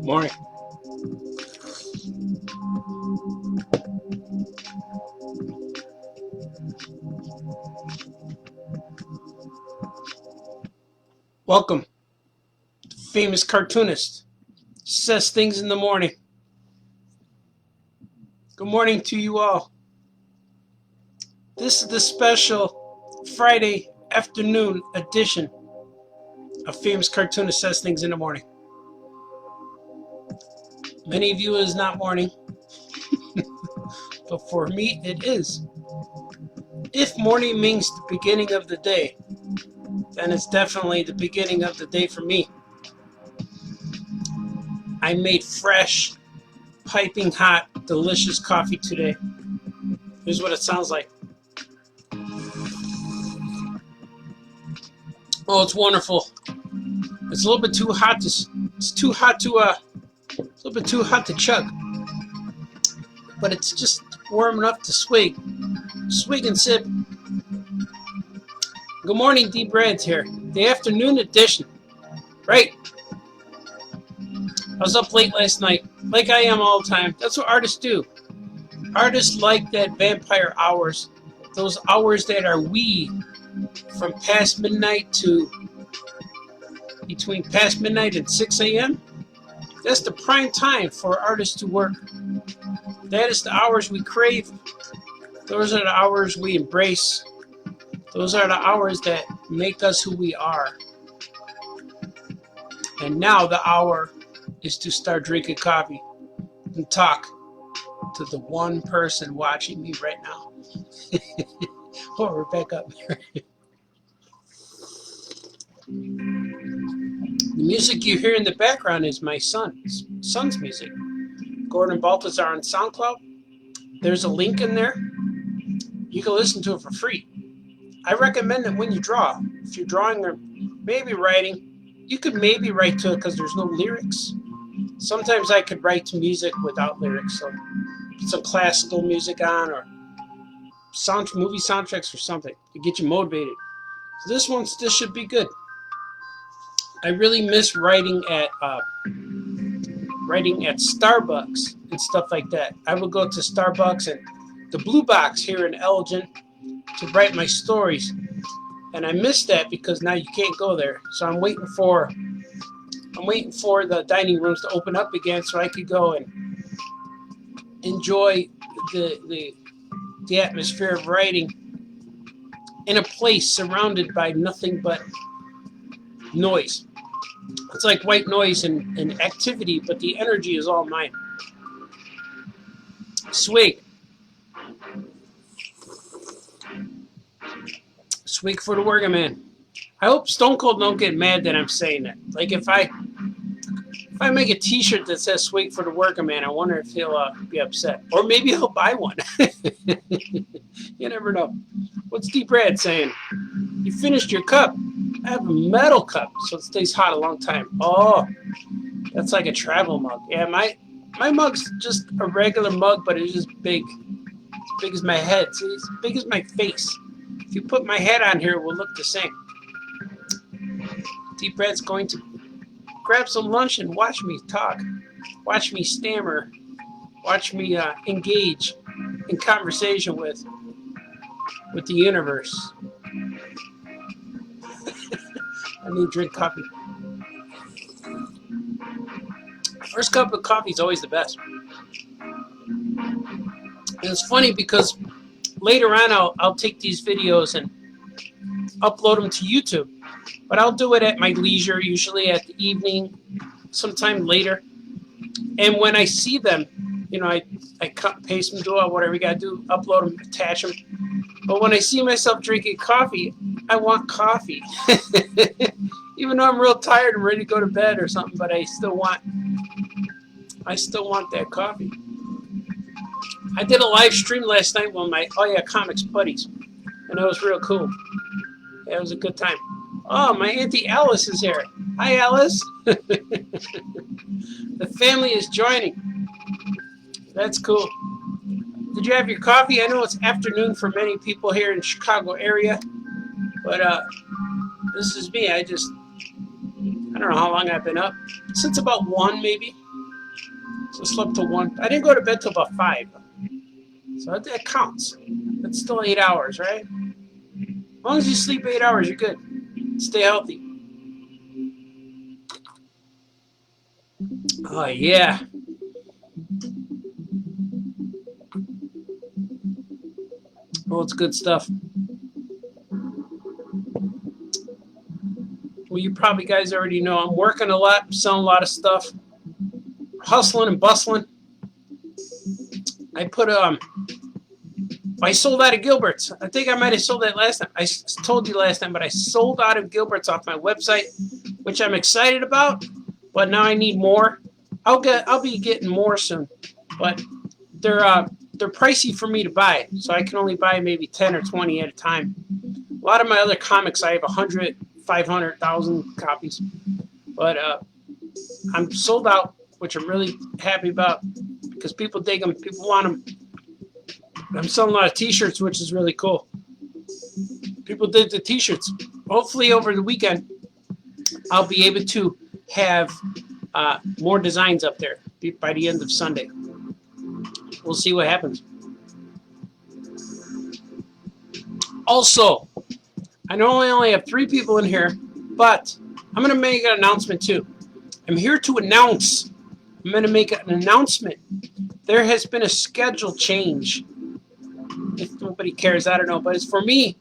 Morning. Welcome. The famous cartoonist says things in the morning. Good morning to you all. This is the special Friday afternoon edition of Famous Cartoonist Says Things in the Morning. Many of you it is not morning, but for me it is. If morning means the beginning of the day, then it's definitely the beginning of the day for me. I made fresh, piping hot, delicious coffee today. Here's what it sounds like. Oh, it's wonderful. It's a little bit too hot to. It's too hot to. It's a little bit too hot to chug. But it's just warm enough to swig and sip. Good morning, D Brad's here. The afternoon edition. Right. I was up late last night, like I am all the time. That's what artists do. Artists like that vampire hours. Those hours that are wee, from past midnight to between past midnight and 6 a.m. That's the prime time for artists to work. That is the hours we crave. Those are the hours we embrace. Those are the hours that make us who we are. And now the hour is to start drinking coffee and talk to the one person watching me right now. Oh, we're back up here. The music you hear in the background is my son's music. Gordon Baltazar on SoundCloud. There's a link in there. You can listen to it for free. I recommend that when you draw, if you're drawing or maybe writing, you could maybe write to it because there's no lyrics. Sometimes I could write to music without lyrics, so put some classical music on or movie soundtracks or something to get you motivated. So this should be good. I really miss writing at Starbucks and stuff like that. I would go to Starbucks and the Blue Box here in Elgin to write my stories, and I miss that because now you can't go there. So I'm waiting for the dining rooms to open up again so I could go and enjoy the atmosphere of writing in a place surrounded by nothing but noise. It's like white noise and activity, but the energy is all mine. Swig. Swig for the working man. I hope Stone Cold don't get mad that I'm saying that. Like if I make a T-shirt that says "Swig for the working man," I wonder if he'll be upset, or maybe he'll buy one. You never know. What's D Brad saying? You finished your cup. I have a metal cup, so it stays hot a long time. Oh, that's like a travel mug. Yeah, my mug's just a regular mug, but it's just big. As big as my head. See, it's as big as my face. If you put my head on here, it will look the same. D Brad's going to grab some lunch and watch me talk. Watch me stammer. Watch me engage in conversation with the universe. I need to drink coffee. First cup of coffee is always the best. And it's funny because later on I'll take these videos and upload them to YouTube. But I'll do it at my leisure, usually at the evening, sometime later. And when I see them, you know, I cut, paste them, do whatever you got to do, upload them, attach them. But when I see myself drinking coffee, I want coffee. Even though I'm real tired and ready to go to bed or something, but I still want that coffee. I did a live stream last night with my Oh Yeah Comics buddies, and that was real cool. Yeah, it was a good time. Oh, my Auntie Alice is here. Hi, Alice. The family is joining. That's cool. Did you have your coffee? I know it's afternoon for many people here in the Chicago area, but this is me. I don't know how long I've been up. Since about 1 maybe. So I slept till 1. I didn't go to bed till about 5. So that counts. That's still 8 hours, right? As long as you sleep 8 hours, you're good. Stay healthy. Oh, yeah. Oh, it's good stuff. Well, you probably guys already know I'm working a lot, selling a lot of stuff, hustling and bustling. I sold out of Gilbert's. I think I might have sold that last time. I told you last time, but I sold out of Gilbert's off my website, which I'm excited about. But now I need more. I'll be getting more soon, but they're pricey for me to buy, so I can only buy maybe 10 or 20 at a time. A lot of my other comics, I have 100, 500,000 copies, but I'm sold out, which I'm really happy about because people dig them, people want them. I'm selling a lot of T-shirts, which is really cool. People dig the T-shirts. Hopefully over the weekend, I'll be able to have more designs up there by the end of Sunday. We'll see what happens. Also, I know I only have 3 people in here, but I'm going to make an announcement too. I'm here to announce. I'm going to make an announcement. There has been a schedule change. If nobody cares, I don't know, but it's for me.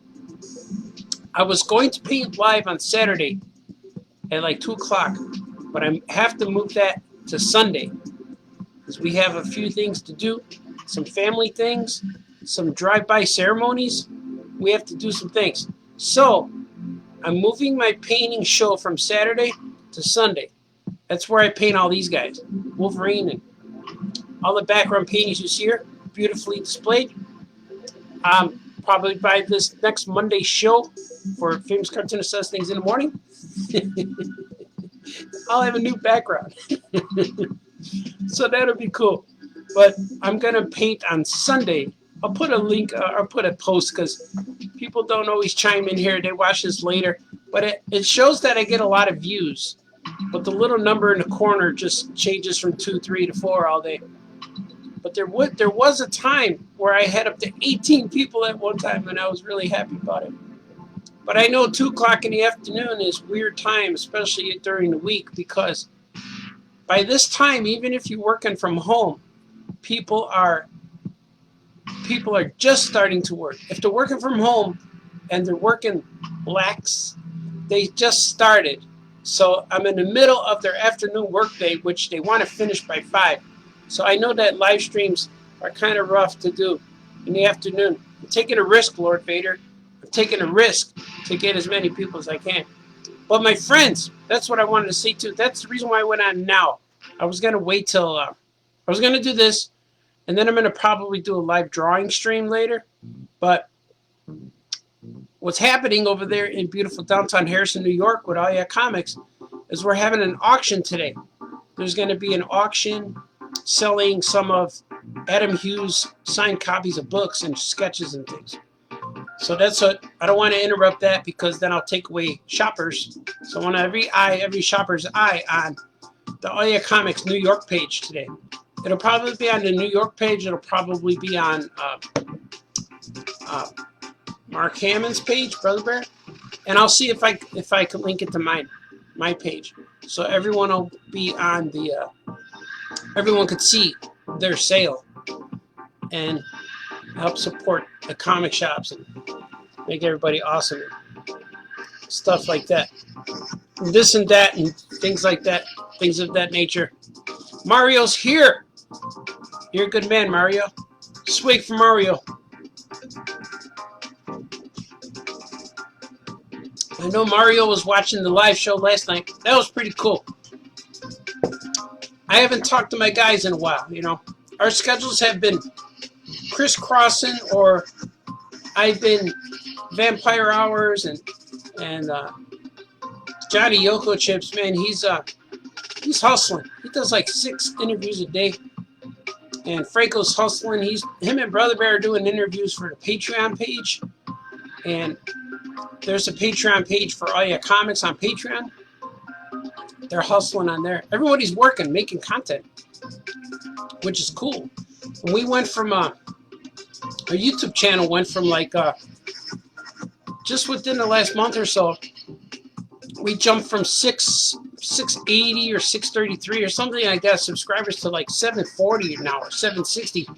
I was going to paint live on Saturday at like 2 o'clock, but I have to move that to Sunday because we have a few things to do, some family things, some drive-by ceremonies. We have to do some things. So I'm moving my painting show from Saturday to Sunday. That's where I paint all these guys. Wolverine and all the background paintings you see here, beautifully displayed. Probably by this next Monday show for Famous Cartoonist Says Things in the Morning, I'll have a new background. So that'll be cool. But I'm going to paint on Sunday. I'll put a link, I'll put a post because people don't always chime in here. They watch this later. But it shows that I get a lot of views. But the little number in the corner just changes from 2, 3 to 4 all day. But there was a time where I had up to 18 people at one time, and I was really happy about it. But I know 2 o'clock in the afternoon is weird time, especially during the week, because by this time, even if you're working from home, people are just starting to work. If they're working from home and they're working blacks, they just started. So I'm in the middle of their afternoon workday, which they want to finish by 5. So I know that live streams are kind of rough to do in the afternoon. I'm taking a risk, Lord Vader. I'm taking a risk to get as many people as I can. But my friends, that's what I wanted to say too. That's the reason why I went on now. I was going to wait till, I was going to do this, and then I'm going to probably do a live drawing stream later. But what's happening over there in beautiful downtown Harrison, New York with All Yeah Comics is we're having an auction today. There's going to be an auction selling some of Adam Hughes' signed copies of books and sketches and things. So that's what, I don't want to interrupt that because then I'll take away shoppers. So I want every shopper's eye on the All Yeah Comics New York page today. It'll probably be on the New York page. It'll probably be on Mark Hammond's page, Brother Bear, and I'll see if I can link it to my page, so everyone will be on the everyone could see their sale and help support the comic shops and make everybody awesome and stuff like that. And this and that and things like that, things of that nature. Mario's here. You're a good man, Mario. Swig for Mario. I know Mario was watching the live show last night. That was pretty cool. I haven't talked to my guys in a while, you know. Our schedules have been crisscrossing, or I've been Vampire Hours and Johnny Yoko Chips, man, he's hustling. He does like 6 interviews a day. And Franco's hustling. Him and Brother Bear are doing interviews for the Patreon page. And there's a Patreon page for all your comics on Patreon. They're hustling on there. Everybody's working, making content, which is cool. And we went from our YouTube channel went from like just within the last month or so, we jumped from 680 or 633 or something like that subscribers to like 740 now or 760.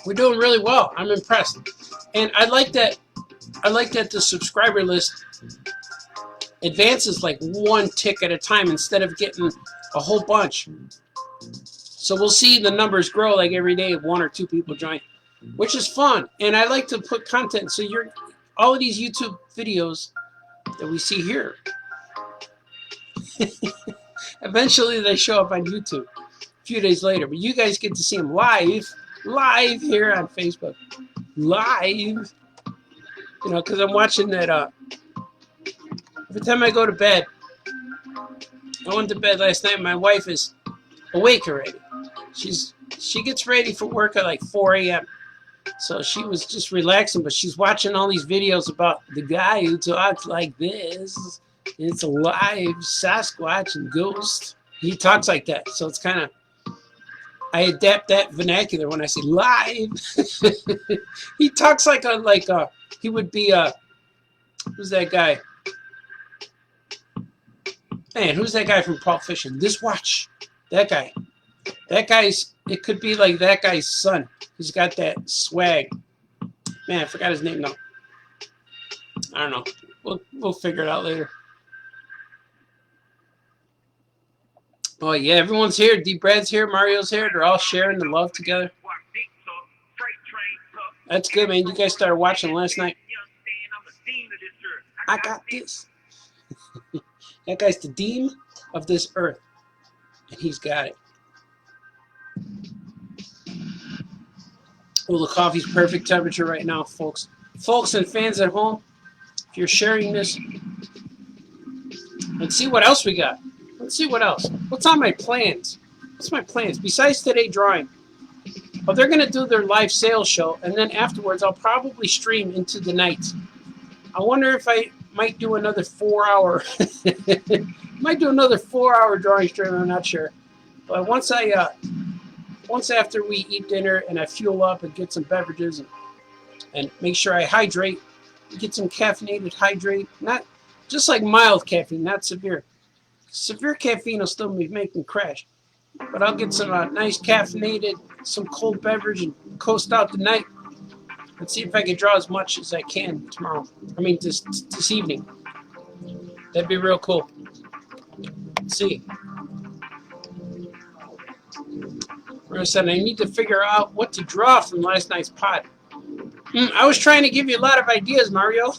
We're doing really well. I'm impressed, and I like that. I like that the subscriber list advances like one tick at a time instead of getting a whole bunch. So we'll see the numbers grow like every day if 1 or 2 people join, which is fun. And I like to put content. So all of these YouTube videos that we see here, eventually they show up on YouTube a few days later. But you guys get to see them live here on Facebook. Live. You know, because I'm watching that every time I go to bed. I went to bed last night. My wife is awake already. She gets ready for work at like 4 a.m. So she was just relaxing, but she's watching all these videos about the guy who talks like this. It's a live Sasquatch and ghost. He talks like that. So it's kind of, I adapt that vernacular when I say live. He talks like he would be who's that guy? Man, who's that guy from Pulp Fiction? This watch. That guy. It could be like that guy's son. He's got that swag. Man, I forgot his name now. I don't know. We'll figure it out later. Oh yeah, everyone's here. D Brad's here, Mario's here. They're all sharing the love together. That's good, man. You guys started watching last night. I got this. That guy's the dean of this earth. And he's got it. Well, the coffee's perfect temperature right now, folks. Folks and fans at home, if you're sharing this, let's see what else we got. Let's see what else. What's on my plans? What's my plans? Besides today drawing. Well, they're going to do their live sales show, and then afterwards I'll probably stream into the night. I wonder if I might do another 4-hour might do another 4-hour drawing stream, I'm not sure. But once after we eat dinner and I fuel up and get some beverages and make sure I hydrate, get some caffeinated hydrate, not just like mild caffeine, not severe. Severe caffeine will still make me crash. But I'll get some nice caffeinated, some cold beverage and coast out the night. Let's see if I can draw as much as I can tomorrow. I mean, this evening. That'd be real cool. Let's see. Like I said, I need to figure out what to draw from last night's pod. I was trying to give you a lot of ideas, Mario.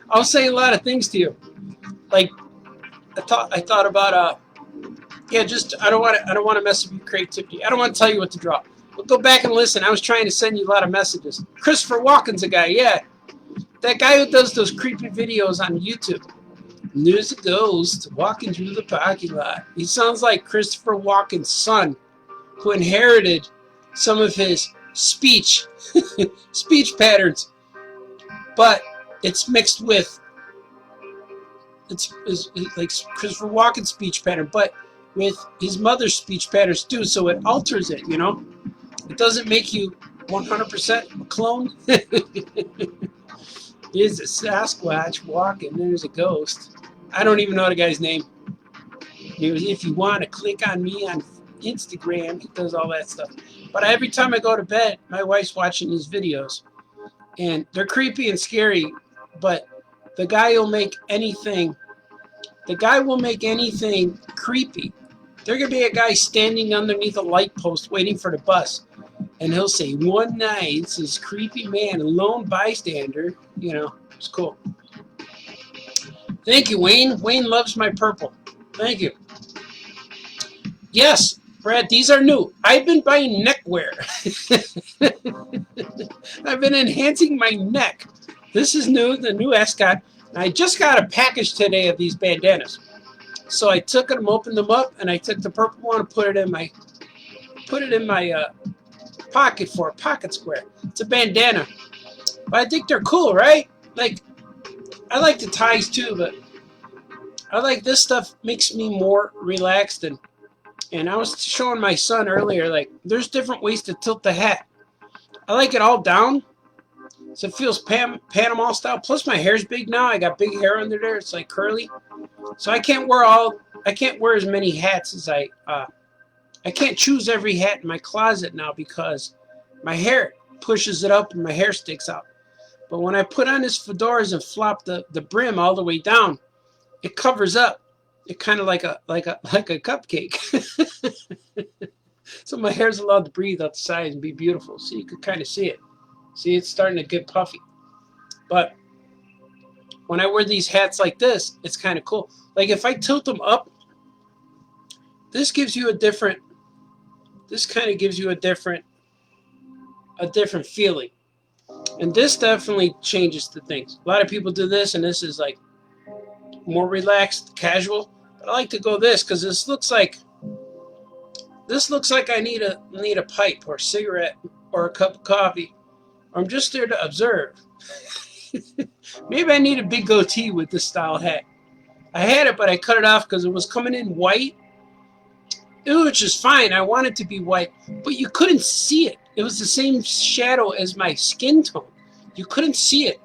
I was saying a lot of things to you. Like, I thought about yeah, just I don't want to mess with your creativity. I don't want to tell you what to draw. But go back and listen. I was trying to send you a lot of messages. Christopher Walken's a guy, yeah. That guy who does those creepy videos on YouTube. And there's a ghost walking through the parking lot. He sounds like Christopher Walken's son, who inherited some of his speech patterns, but it's mixed with it's like Christopher Walken's speech pattern, but with his mother's speech patterns too, so it alters it, you know? It doesn't make you 100% a clone. Here's a Sasquatch walking, there's a ghost. I don't even know the guy's name. If you want to click on me on Instagram, he does all that stuff. But every time I go to bed, my wife's watching these videos. And they're creepy and scary, but the guy will make anything creepy. There's going to be a guy standing underneath a light post waiting for the bus. And he'll say, one night, it's this creepy man, a lone bystander. You know, it's cool. Thank you, Wayne. Wayne loves my purple. Thank you. Yes, Brad, these are new. I've been buying neckwear. I've been enhancing my neck. This is new, the new Ascot. I just got a package today of these bandanas. So I took them, opened them up, and I took the purple one and put it in my pocket for a pocket square. It's a bandana. But I think they're cool, right? Like, I like the ties too, but I like this stuff. Makes me more relaxed. And I was showing my son earlier, like, there's different ways to tilt the hat. I like it all down, so it feels Panama style. Plus my hair's big now. I got big hair under there. It's like curly. So I can't wear as many hats as I can't choose every hat in my closet now because my hair pushes it up and my hair sticks out. But when I put on this fedoras and flop the brim all the way down, it covers up. It kind of like a cupcake. So my hair's allowed to breathe out the sides and be beautiful. So you could kind of see it. See, it's starting to get puffy. But when I wear these hats like this, it's kind of cool. Like if I tilt them up, this gives you a different. This kind of gives you a different feeling. And this definitely changes the things. A lot of people do this, and this is like more relaxed, casual. But I like to go this because this looks like I need a pipe or a cigarette or a cup of coffee. Or I'm just there to observe. Maybe I need a big goatee with this style hat. I had it, but I cut it off because it was coming in white. Which is fine. I want it to be white, but you couldn't see it. It was the same shadow as my skin tone. You couldn't see it.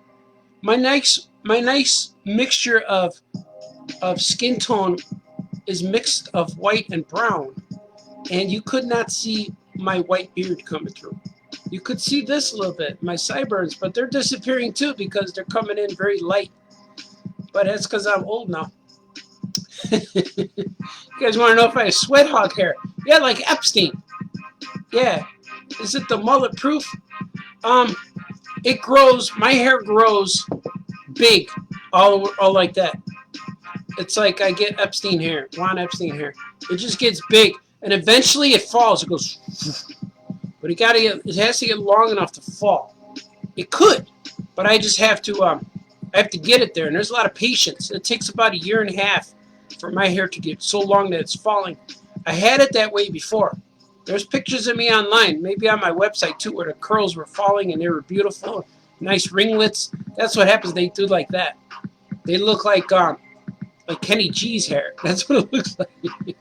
My nice mixture of skin tone is mixed of white and brown, and you could not see my white beard coming through. You could see this a little bit, my sideburns, but they're disappearing too because they're coming in very light. But that's because I'm old now. You guys want to know if I have sweat hog hair? Yeah, like Epstein. Yeah. Is it the mullet proof? It grows. My hair grows big, all like that. It's like I get Epstein hair, Ron Epstein hair. It just gets big, and eventually it falls. It goes, but it has to get long enough to fall. It could, but I just have to. I have to get it there, and there's a lot of patience. It takes about 1.5 years for my hair to get so long that it's falling. I had it that way before. There's pictures of me online, maybe on my website too, where the curls were falling and they were beautiful, nice ringlets. That's what happens. They do like that. They look like Kenny G's hair. That's what it looks like.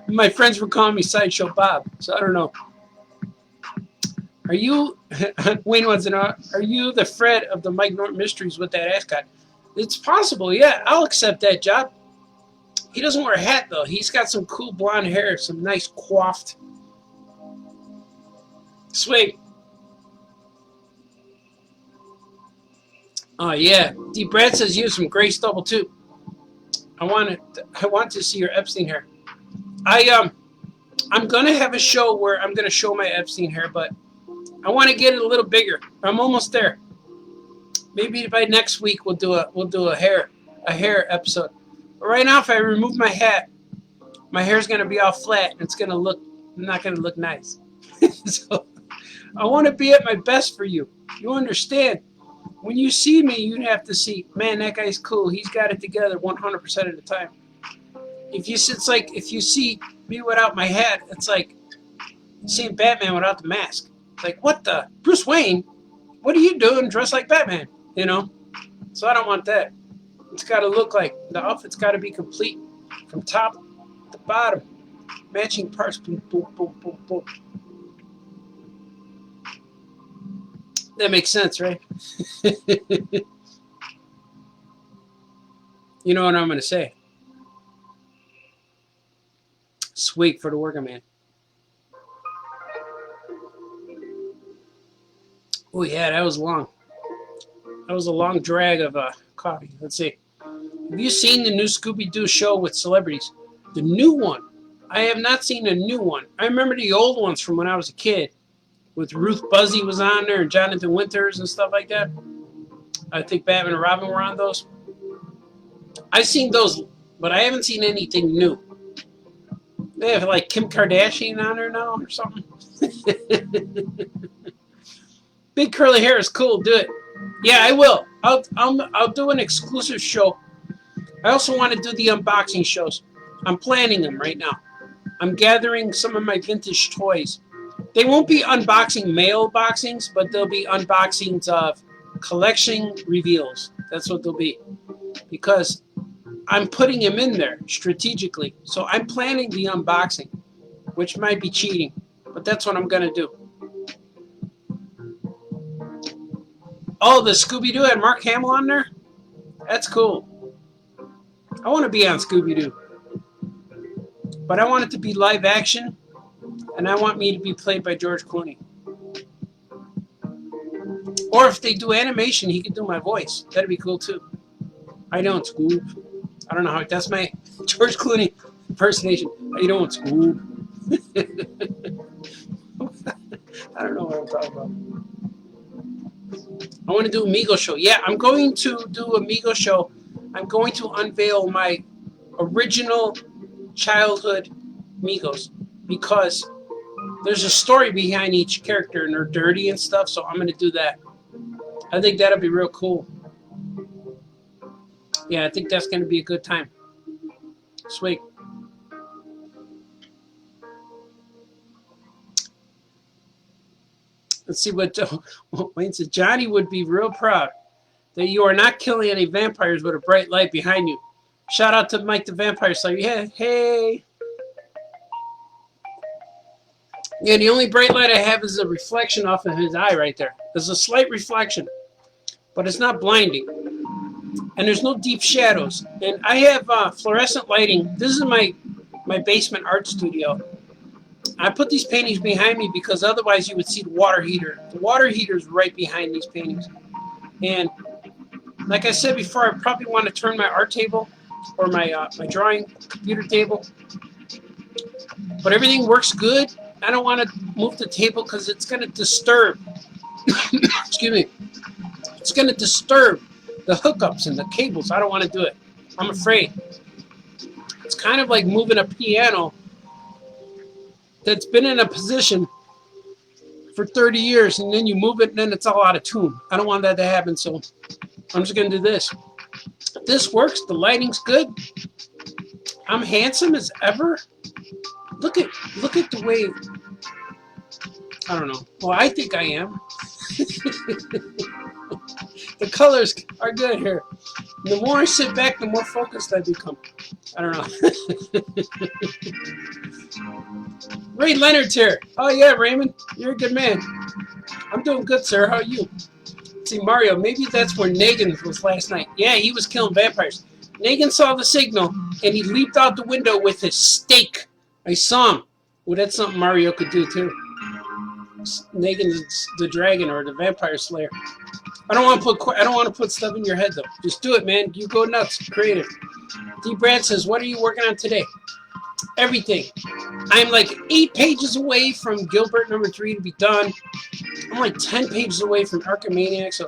My friends were calling me Sideshow Bob, so I don't know. Are you, Wayne wants to know, are you the Fred of the Mike Norton Mysteries with that ascot? It's possible, yeah. I'll accept that job. He doesn't wear a hat, though. He's got some cool blonde hair, some nice coiffed. Sweet. Oh, yeah. D. Brad says you have some gray stubble, too. I want to see your Epstein hair. I'm going to have a show where I'm going to show my Epstein hair, but I want to get it a little bigger. I'm almost there. Maybe by next week we'll do a hair episode. But right now, if I remove my hat, my hair's going to be all flat, and it's not going to look nice. So I want to be at my best for you. You understand? When you see me, you have to see, man, that guy's cool. He's got it together 100% of the time. If you see me without my hat, it's like seeing Batman without the mask. It's like, what the? Bruce Wayne? What are you doing dressed like Batman? You know? So I don't want that. It's got to look like, the outfit's got to be complete from top to bottom. Matching parts. Boom, boom, boom, boom, boom. That makes sense, right? You know what I'm going to say. Sweet for the working man. Oh, yeah, that was long. That was a long drag of coffee. Let's see. Have you seen the new Scooby-Doo show with celebrities? The new one. I have not seen a new one. I remember the old ones from when I was a kid. With Ruth Buzzy was on there and Jonathan Winters and stuff like that. I think Batman and Robin were on those. I've seen those, but I haven't seen anything new. They have like Kim Kardashian on there now or something. Big curly hair is cool. Do it. Yeah, I will. I'll do an exclusive show. I also want to do the unboxing shows. I'm planning them right now. I'm gathering some of my vintage toys. They won't be unboxing mail boxings, but they'll be unboxings of collection reveals. That's what they'll be. Because I'm putting them in there strategically. So I'm planning the unboxing, which might be cheating, but that's what I'm going to do. Oh, the Scooby-Doo had Mark Hamill on there? That's cool. I want to be on Scooby-Doo. But I want it to be live action, and I want me to be played by George Clooney. Or if they do animation, he could do my voice. That'd be cool, too. I don't, Scoob. I don't know how. That's my George Clooney impersonation. How you doing, Scoob? I don't know what I'm talking about. I want to do a Mego show. Yeah, I'm going to do a Mego show. I'm going to unveil my original childhood Migos because there's a story behind each character and they're dirty and stuff, so I'm going to do that. I think that'll be real cool. Yeah, I think that's going to be a good time. Sweet. Let's see what Wayne said. Johnny would be real proud that you are not killing any vampires with a bright light behind you. Shout out to Mike the Vampire Slayer. Yeah, hey. Yeah, the only bright light I have is a reflection off of his eye right there. There's a slight reflection, but it's not blinding. And there's no deep shadows. And I have fluorescent lighting. This is my basement art studio. I put these paintings behind me because otherwise you would see the water heater. The water heater is right behind these paintings. And like I said before, I probably want to turn my art table or my drawing computer table. But everything works good. I don't want to move the table because it's going to disturb. Excuse me. It's going to disturb the hookups and the cables. I don't want to do it. I'm afraid. It's kind of like moving a piano that's been in a position for 30 years and then you move it and then it's all out of tune. I don't want that to happen, so I'm just going to do this. This works. The lighting's good. I'm handsome as ever. Look at the way. I don't know. Well, I think I am. The colors are good here. The more I sit back, the more focused I become. I don't know. Ray Leonard's here. Oh yeah, Raymond, you're a good man. I'm doing good, sir. How are you? See, Mario, maybe that's where Negan was last night. Yeah, he was killing vampires. Negan saw the signal, and he leaped out the window with his stake. I saw him. Well, that's something Mario could do, too. Negan is the dragon or the vampire slayer. I don't want to put stuff in your head, though. Just do it, man. You go nuts. Creative. D. Brad says, what are you working on today? Everything. I'm like 8 pages away from Gilbert #3 to be done. I'm like 10 pages away from Archimaniac, so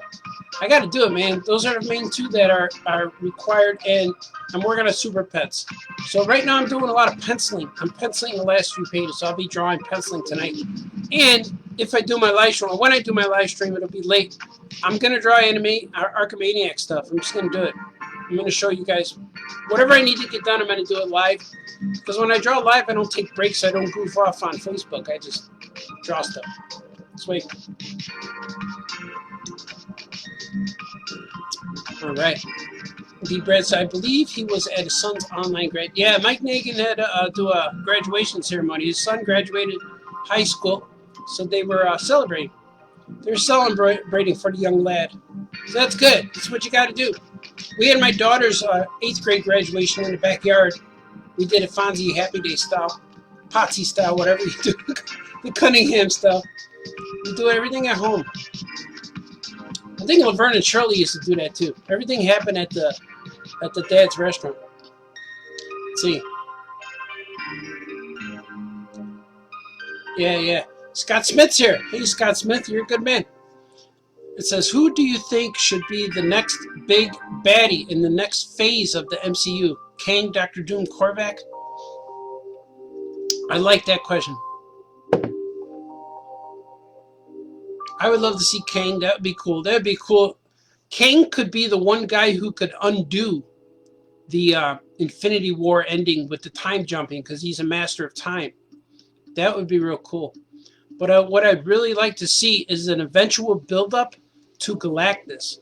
I got to do it, man. Those are the main 2 that are required, and I'm working on Super Pets. So right now I'm doing a lot of penciling. I'm penciling the last few pages, so I'll be drawing penciling tonight. And if I do my live stream, or when I do my live stream, it'll be late. I'm going to draw Archimaniac stuff. I'm just going to do it. I'm going to show you guys whatever I need to get done. I'm going to do it live. Because when I draw live, I don't take breaks. I don't goof off on Facebook. I just draw stuff. Sweet. All right. D. Brad, so I believe he was at his son's online grad. Yeah, Mike Nagan had to do a graduation ceremony. His son graduated high school, so they were celebrating. They were celebrating for the young lad. So that's good. That's what you got to do. We had my daughter's 8th grade graduation in the backyard. We did it Fonzie Happy Day style, Potsy style, whatever you do, the Cunningham style. We do everything at home. I think Laverne and Shirley used to do that too. Everything happened at the dad's restaurant. Let's see. Yeah. Scott Smith's here. Hey, Scott Smith, you're a good man. It says, who do you think should be the next big baddie in the next phase of the MCU? Kang, Doctor Doom, Korvac? I like that question. I would love to see Kang. That would be cool. That would be cool. Kang could be the one guy who could undo the Infinity War ending with the time jumping because he's a master of time. That would be real cool. But what I'd really like to see is an eventual build-up to Galactus.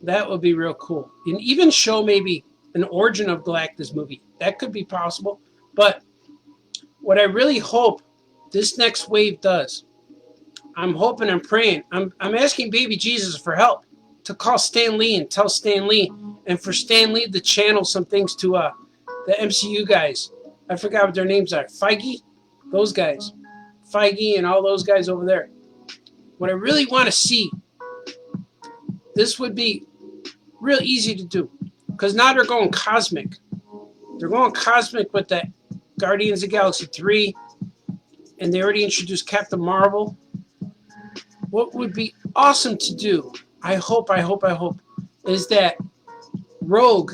That would be real cool. And even show maybe an origin of Galactus movie. That could be possible. But what I really hope this next wave does, I'm hoping and praying, I'm asking baby Jesus for help to call Stan Lee and tell Stan Lee, and for Stan Lee to channel some things to the MCU guys. I forgot what their names are. Feige? Those guys. Feige and all those guys over there. What I really want to see, this would be real easy to do, because now they're going cosmic. They're going cosmic with the Guardians of the Galaxy 3, and they already introduced Captain Marvel. What would be awesome to do, I hope, is that Rogue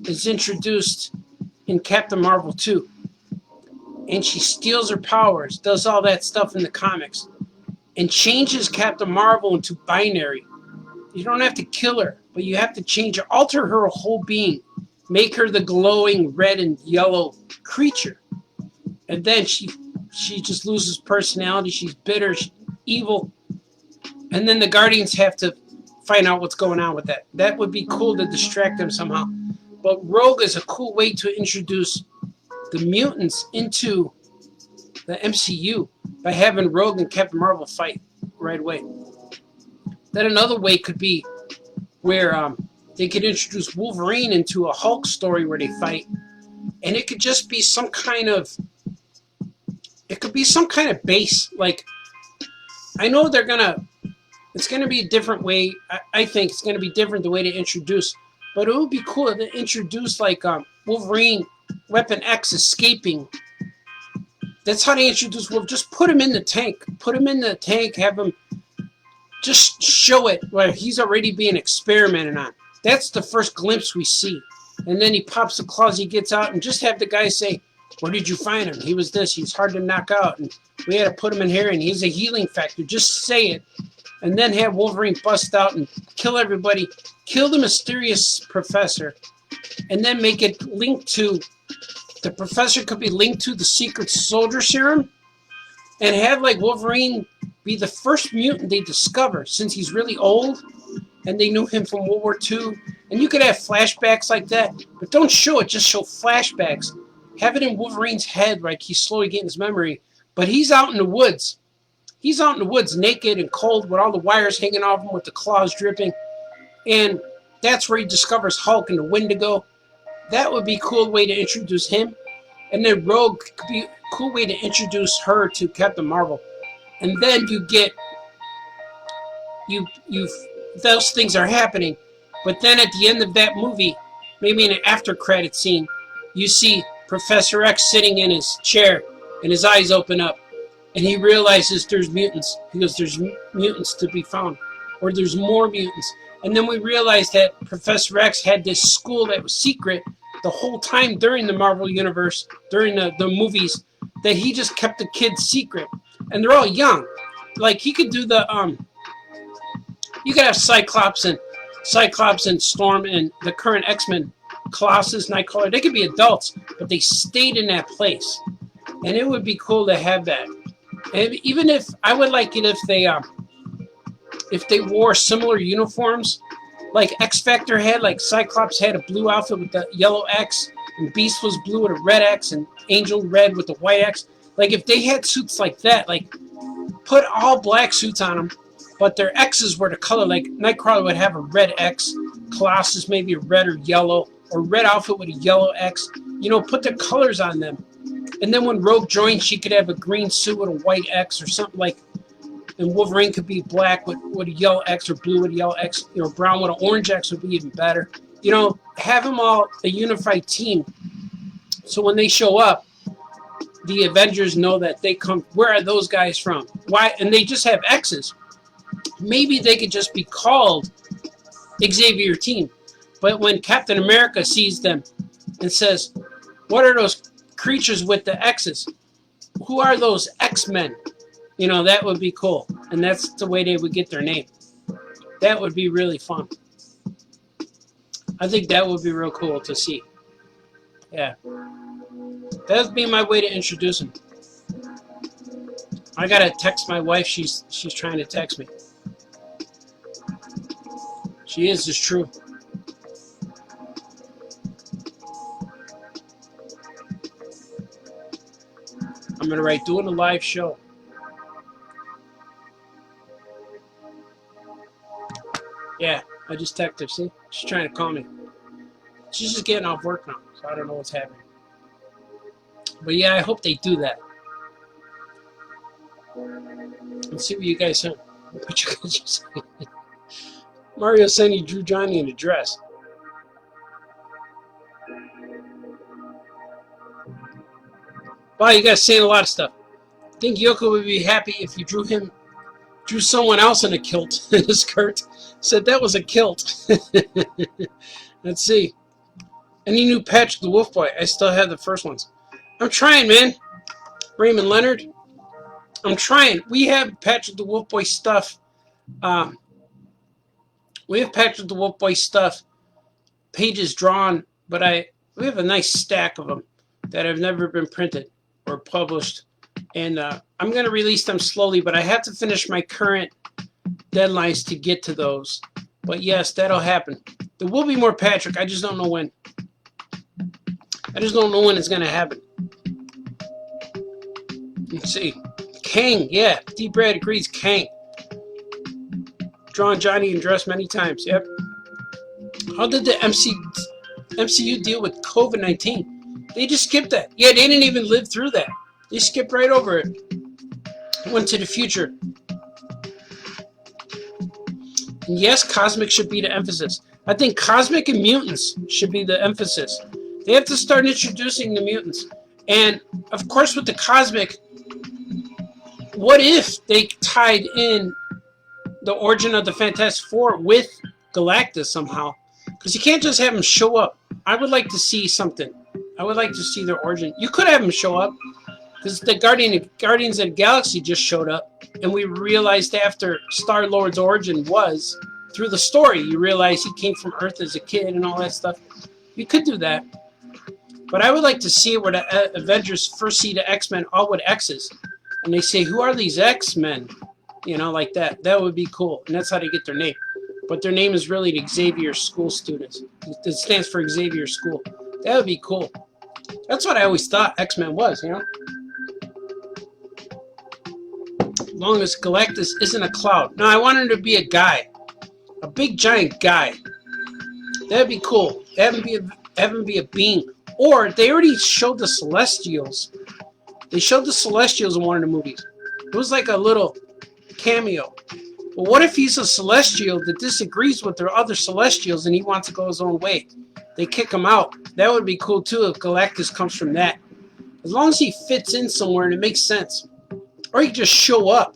is introduced in Captain Marvel 2. And she steals her powers, does all that stuff in the comics, and changes Captain Marvel into binary. You don't have to kill her, but you have to change her, alter her whole being, make her the glowing red and yellow creature. And then she just loses personality. She's bitter, she's evil. And then the Guardians have to find out what's going on with that. That would be cool to distract them somehow. But Rogue is a cool way to introduce the mutants into the MCU by having Rogue and Captain Marvel fight right away. Then another way could be where they could introduce Wolverine into a Hulk story where they fight, and it could just be some kind of base. Like, I know it's gonna be a different way. I think it's gonna be different the way to introduce, but it would be cool to introduce like Wolverine Weapon X escaping. That's how they introduce Wolf. Just put him in the tank. Have him just show it where he's already being experimented on. That's the first glimpse we see. And then he pops the claws, he gets out, and just have the guy say, where did you find him? He was this. He's hard to knock out. And we had to put him in here, and he's a healing factor. Just say it. And then have Wolverine bust out and kill everybody. Kill the mysterious professor. And then make it linked to, the professor could be linked to the secret soldier serum, and have like Wolverine be the first mutant they discover, since he's really old and they knew him from World War II. And you could have flashbacks like that, but don't show it, just show flashbacks. Have it in Wolverine's head, like he's slowly getting his memory, but he's out in the woods. He's out in the woods naked and cold with all the wires hanging off him, with the claws dripping. And that's where he discovers Hulk and the Wendigo. That would be a cool way to introduce him. And then Rogue could be a cool way to introduce her to Captain Marvel. And then you get, those things are happening. But then at the end of that movie, maybe in an after credit scene, you see Professor X sitting in his chair and his eyes open up. And he realizes there's mutants. He goes, there's mutants to be found. Or there's more mutants. And then we realized that Professor X had this school that was secret the whole time during the Marvel Universe, during the movies, that he just kept the kids secret. And they're all young. Like, he could do you could have Cyclops and Storm and the current X-Men, Colossus, Nightcrawler. They could be adults, but they stayed in that place. And it would be cool to have that. And even if, I would like it if they wore similar uniforms like X Factor had, like Cyclops had a blue outfit with the yellow X, and Beast was blue with a red X, and Angel red with the white X. Like if they had suits like that, like put all black suits on them, but their X's were the color. Like Nightcrawler would have a red X, Colossus maybe a red or yellow, or red outfit with a yellow X. You know, put the colors on them. And then when Rogue joined, she could have a green suit with a white X or something like. And Wolverine could be black with a yellow X or blue with a yellow X. You know, brown with an orange X would be even better. You know, have them all a unified team. So when they show up, the Avengers know that they come. Where are those guys from? Why? And they just have X's. Maybe they could just be called Xavier Team. But when Captain America sees them and says, "What are those creatures with the X's? Who are those X-Men?" You know, that would be cool. And that's the way they would get their name. That would be really fun. I think that would be real cool to see. Yeah. That would be my way to introduce him. I gotta text my wife. She's trying to text me. She is, it's true. I'm gonna write doing a live show. Yeah, I just texted her. See, she's trying to call me. She's just getting off work now, so I don't know what's happening. But yeah, I hope they do that. Let's see what you guys say. What you guys are saying. Mario said he drew Johnny in a dress. Wow, you guys saying a lot of stuff. I think Yoko would be happy if you drew someone else in a kilt in a skirt. Said that was a kilt. Let's see. Any new Patrick the Wolf Boy? I still have the first ones. I'm trying, man. Raymond Leonard. I'm trying. We have Patrick the Wolf Boy stuff. We have Patrick the Wolf Boy stuff. Pages drawn, but we have a nice stack of them that have never been printed or published. And I'm going to release them slowly, but I have to finish my current deadlines to get to those. But yes, that'll happen. There will be more Patrick. I just don't know when. I just don't know when it's going to happen. Let's see. Kang, yeah. D. Brad agrees. Kang. Drawn Johnny and dressed many times. Yep. How did the MCU deal with COVID-19? They just skipped that. Yeah, they didn't even live through that. They skipped right over it. Went to the future. And yes, Cosmic should be the emphasis. I think Cosmic and Mutants should be the emphasis. They have to start introducing the mutants. And, of course, with the Cosmic, what if they tied in the origin of the Fantastic Four with Galactus somehow? Because you can't just have them show up. I would like to see something. I would like to see their origin. You could have them show up. Because the Guardians of the Galaxy just showed up. And we realized after Star-Lord's origin was, through the story, you realize he came from Earth as a kid and all that stuff. You could do that. But I would like to see it where the Avengers first see the X-Men all with X's. And they say, who are these X-Men? You know, like that. That would be cool. And that's how they get their name. But their name is really the Xavier School students. It stands for Xavier School. That would be cool. That's what I always thought X-Men was, you know? As long as Galactus isn't a cloud. No, I want him to be a guy. A big, giant guy. That'd be cool. Have him be a being. Or, they already showed the Celestials. They showed the Celestials in one of the movies. It was like a little cameo. But what if he's a Celestial that disagrees with their other Celestials and he wants to go his own way? They kick him out. That would be cool too if Galactus comes from that. As long as he fits in somewhere and it makes sense. Or he can just show up.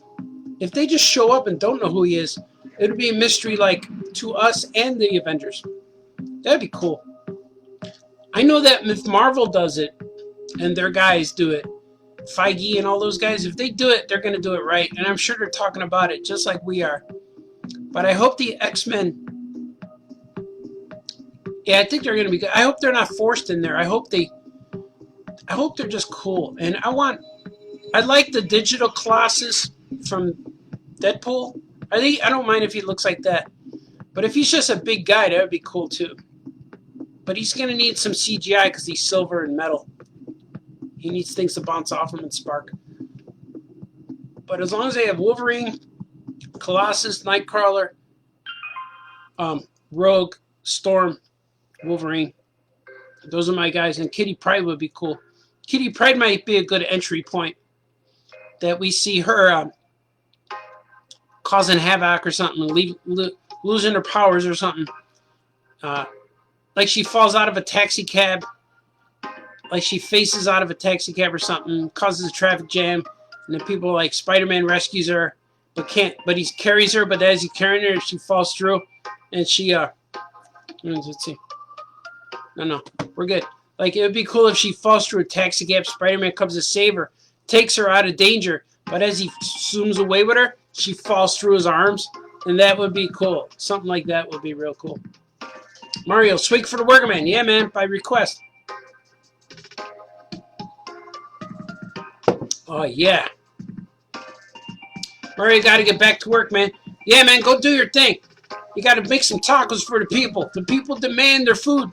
If they just show up and don't know who he is, it would be a mystery like to us and the Avengers. That'd be cool. I know that if Marvel does it and their guys do it, Feige and all those guys, if they do it, they're going to do it right. And I'm sure they're talking about it just like we are. But I hope the X-Men, yeah, I think they're going to be good. I hope they're not forced in there. I hope they're just cool. And I like the digital Colossus from Deadpool. I don't mind if he looks like that. But if he's just a big guy, that would be cool too. But he's going to need some CGI because he's silver and metal. He needs things to bounce off him and spark. But as long as they have Wolverine, Colossus, Nightcrawler, Rogue, Storm, Wolverine, those are my guys. And Kitty Pryde would be cool. Kitty Pryde might be a good entry point. That we see her causing havoc or something, losing her powers or something. Like she falls out of a taxi cab. Like she faces out of a taxi cab or something, causes a traffic jam, and then people like Spider-Man rescues her, but he carries her, but as he's carrying her, she falls through, and she let's see. No, we're good. Like it would be cool if she falls through a taxi cab, Spider-Man comes to save her, takes her out of danger, but as he zooms away with her, she falls through his arms, and that would be cool. Something like that would be real cool. Mario, swig for the worker man. Yeah, man, by request. Oh, yeah. Mario, got to get back to work, man. Yeah, man, go do your thing. You got to make some tacos for the people. The people demand their food.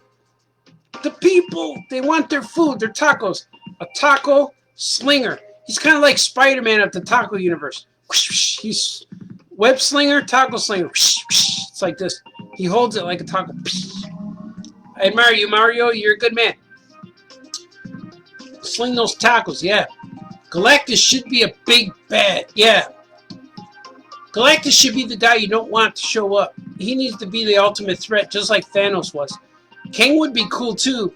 The people, they want their food, their tacos. A taco slinger. He's kind of like Spider-Man of the taco universe. He's web slinger, taco slinger. It's like this. He holds it like a taco. I admire you, Mario. You're a good man. Sling those tacos, yeah. Galactus should be a big bad, yeah. Galactus should be the guy you don't want to show up. He needs to be the ultimate threat, just like Thanos was. Kang would be cool, too,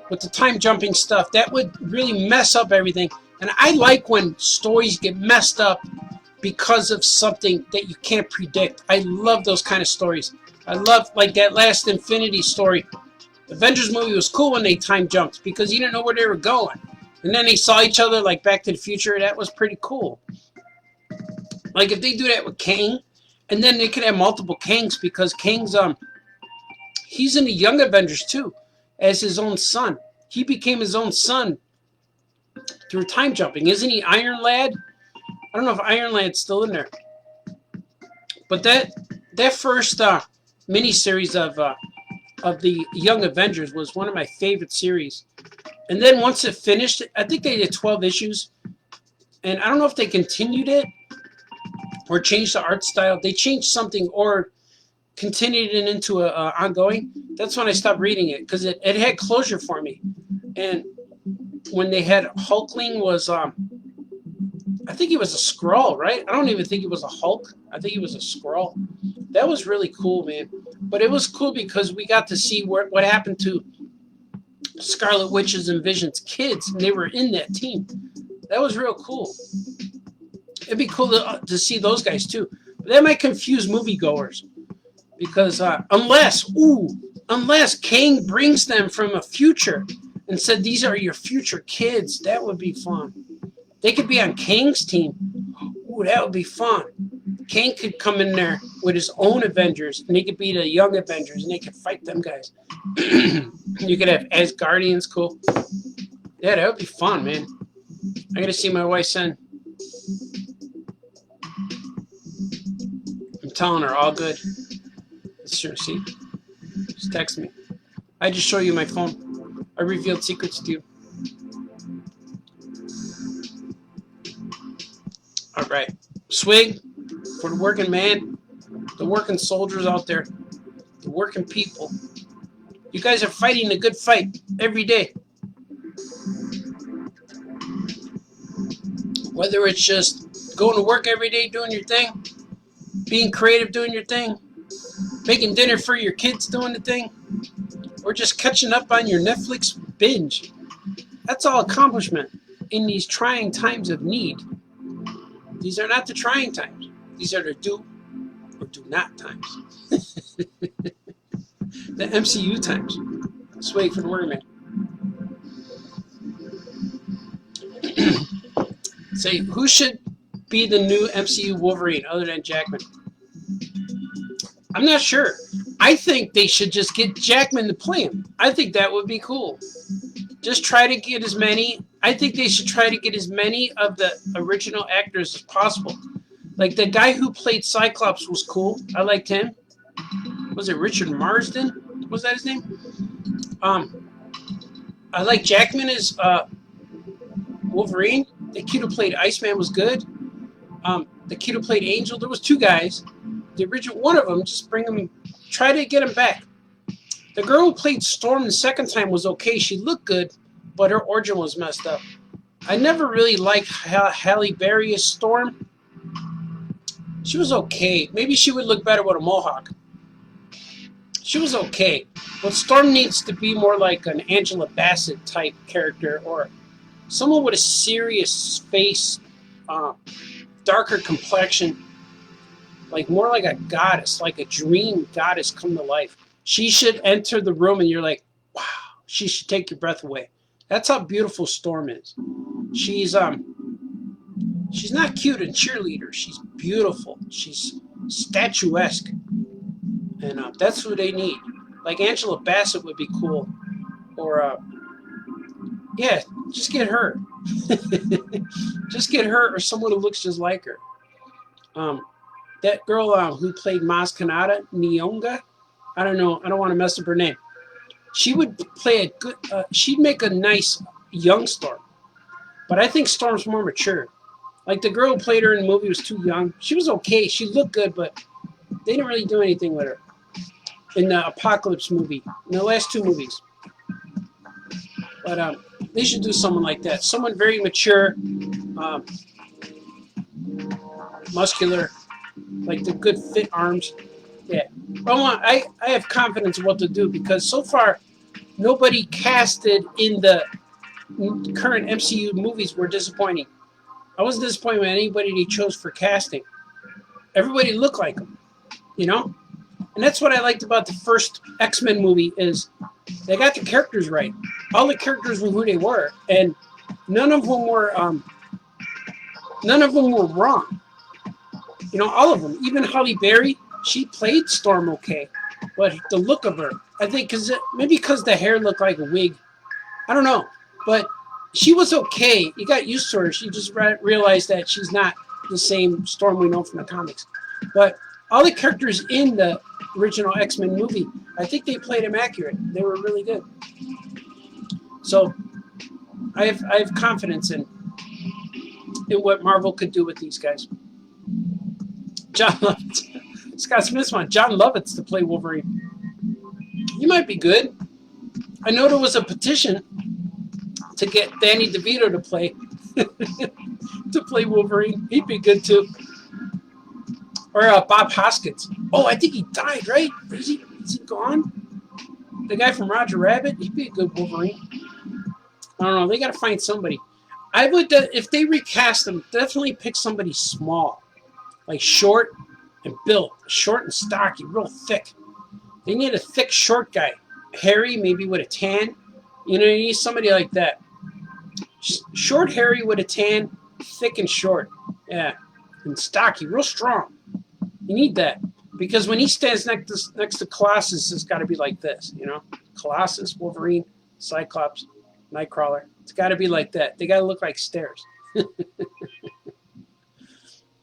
with the time-jumping stuff. That would really mess up everything. And I like when stories get messed up because of something that you can't predict. I love those kind of stories. I love, like, that last Infinity story. The Avengers movie was cool when they time-jumped because you didn't know where they were going. And then they saw each other, like, Back to the Future. That was pretty cool. Like, if they do that with Kang, and then they could have multiple Kangs because Kang's, he's in the Young Avengers, too, as his own son. He became his own son through time jumping. Isn't he Iron Lad? I don't know if Iron Lad's still in there. But that first miniseries of the Young Avengers was one of my favorite series. And then once it finished, I think they did 12 issues. And I don't know if they continued it or changed the art style. They changed something or continued it into a ongoing. That's when I stopped reading it because it had closure for me. And when they had Hulkling was, I think he was a Skrull, right? I don't even think he was a Hulk. I think he was a Skrull. That was really cool, man. But it was cool because we got to see what happened to Scarlet Witch's and Vision's kids, and they were in that team. That was real cool. It'd be cool to see those guys too. But that might confuse moviegoers because unless Kang brings them from a future and said these are your future kids, that would be fun. They could be on Kang's team. Ooh, that would be fun. Kang could come in there with his own Avengers, and he could be the Young Avengers, and they could fight them guys. You could have Asgardians, cool. Yeah, that would be fun, man. I gotta see my wife's son. I'm telling her, all good. Sure, see? Just text me. I just show you my phone. I revealed secrets to you. All right. Swig for the working man, the working soldiers out there, the working people. You guys are fighting a good fight every day. Whether it's just going to work every day doing your thing, being creative doing your thing, making dinner for your kids doing the thing, or just catching up on your Netflix binge. That's all accomplishment in these trying times of need. These are not the trying times. These are the do or do not times. The MCU times. Sway for the word, man. Say, who should be the new MCU Wolverine other than Jackman? I'm not sure. I think they should just get Jackman to play him. I think that would be cool. Just try to get as many. I think they should try to get as many of the original actors as possible. Like the guy who played Cyclops was cool. I liked him. Was it Richard Marsden? Was that his name? I like Jackman as Wolverine. The kid who played Iceman was good. The kid who played Angel, there was two guys. The original one of them, just bring him, try to get him back. The girl who played Storm the second time was okay. She looked good, but her origin was messed up. I never really liked Halle Berry as Storm. She was okay. Maybe she would look better with a mohawk. She was okay. But Storm needs to be more like an Angela Bassett type character, or someone with a serious face, darker complexion, like more like a goddess, like a dream goddess come to life. She should enter the room and you're like, wow, she should take your breath away. That's how beautiful Storm is. She's not cute and cheerleader. She's beautiful. She's statuesque. And that's who they need. Like Angela Bassett would be cool. Or, yeah, just get her. Just get her or someone who looks just like her. That girl who played Maz Kanata, Nyong'o, I don't know. I don't want to mess up her name. She would play a good. She'd make a nice young Storm, but I think Storm's more mature. Like the girl who played her in the movie was too young. She was okay. She looked good, but they didn't really do anything with her in the Apocalypse movie, in the last two movies. But they should do someone like that. Someone very mature, muscular, like the good fit arms. Yeah. I have confidence in what to do because so far nobody casted in the current MCU movies were disappointing. I wasn't disappointed with anybody they chose for casting. Everybody looked like them, you know? And that's what I liked about the first X-Men movie is they got the characters right. All the characters were who they were, and none of them were wrong. You know, all of them. Even Halle Berry, she played Storm okay, but the look of her, I think, maybe because the hair looked like a wig. I don't know, but she was okay. You got used to her. She just realized that she's not the same Storm we know from the comics. But all the characters in the original X-Men movie, I think they played them accurate. They were really good. So I have confidence in what Marvel could do with these guys. John Lovitz. Scott Smith's one. John Lovitz to play Wolverine. He might be good. I know there was a petition to get Danny DeVito to play Wolverine. He'd be good too. Or Bob Hoskins. Oh, I think he died, right? Is he gone? The guy from Roger Rabbit. He'd be a good Wolverine. I don't know. They got to find somebody. I would, if they recast them, definitely pick somebody small, like short and built, short and stocky, real thick. They need a thick, short guy. Hairy, maybe with a tan. You know, you need somebody like that. Short, hairy with a tan, thick and short. Yeah, and stocky, real strong. You need that because when he stands next to Colossus, it's got to be like this. You know, Colossus, Wolverine, Cyclops, Nightcrawler. It's got to be like that. They got to look like stairs.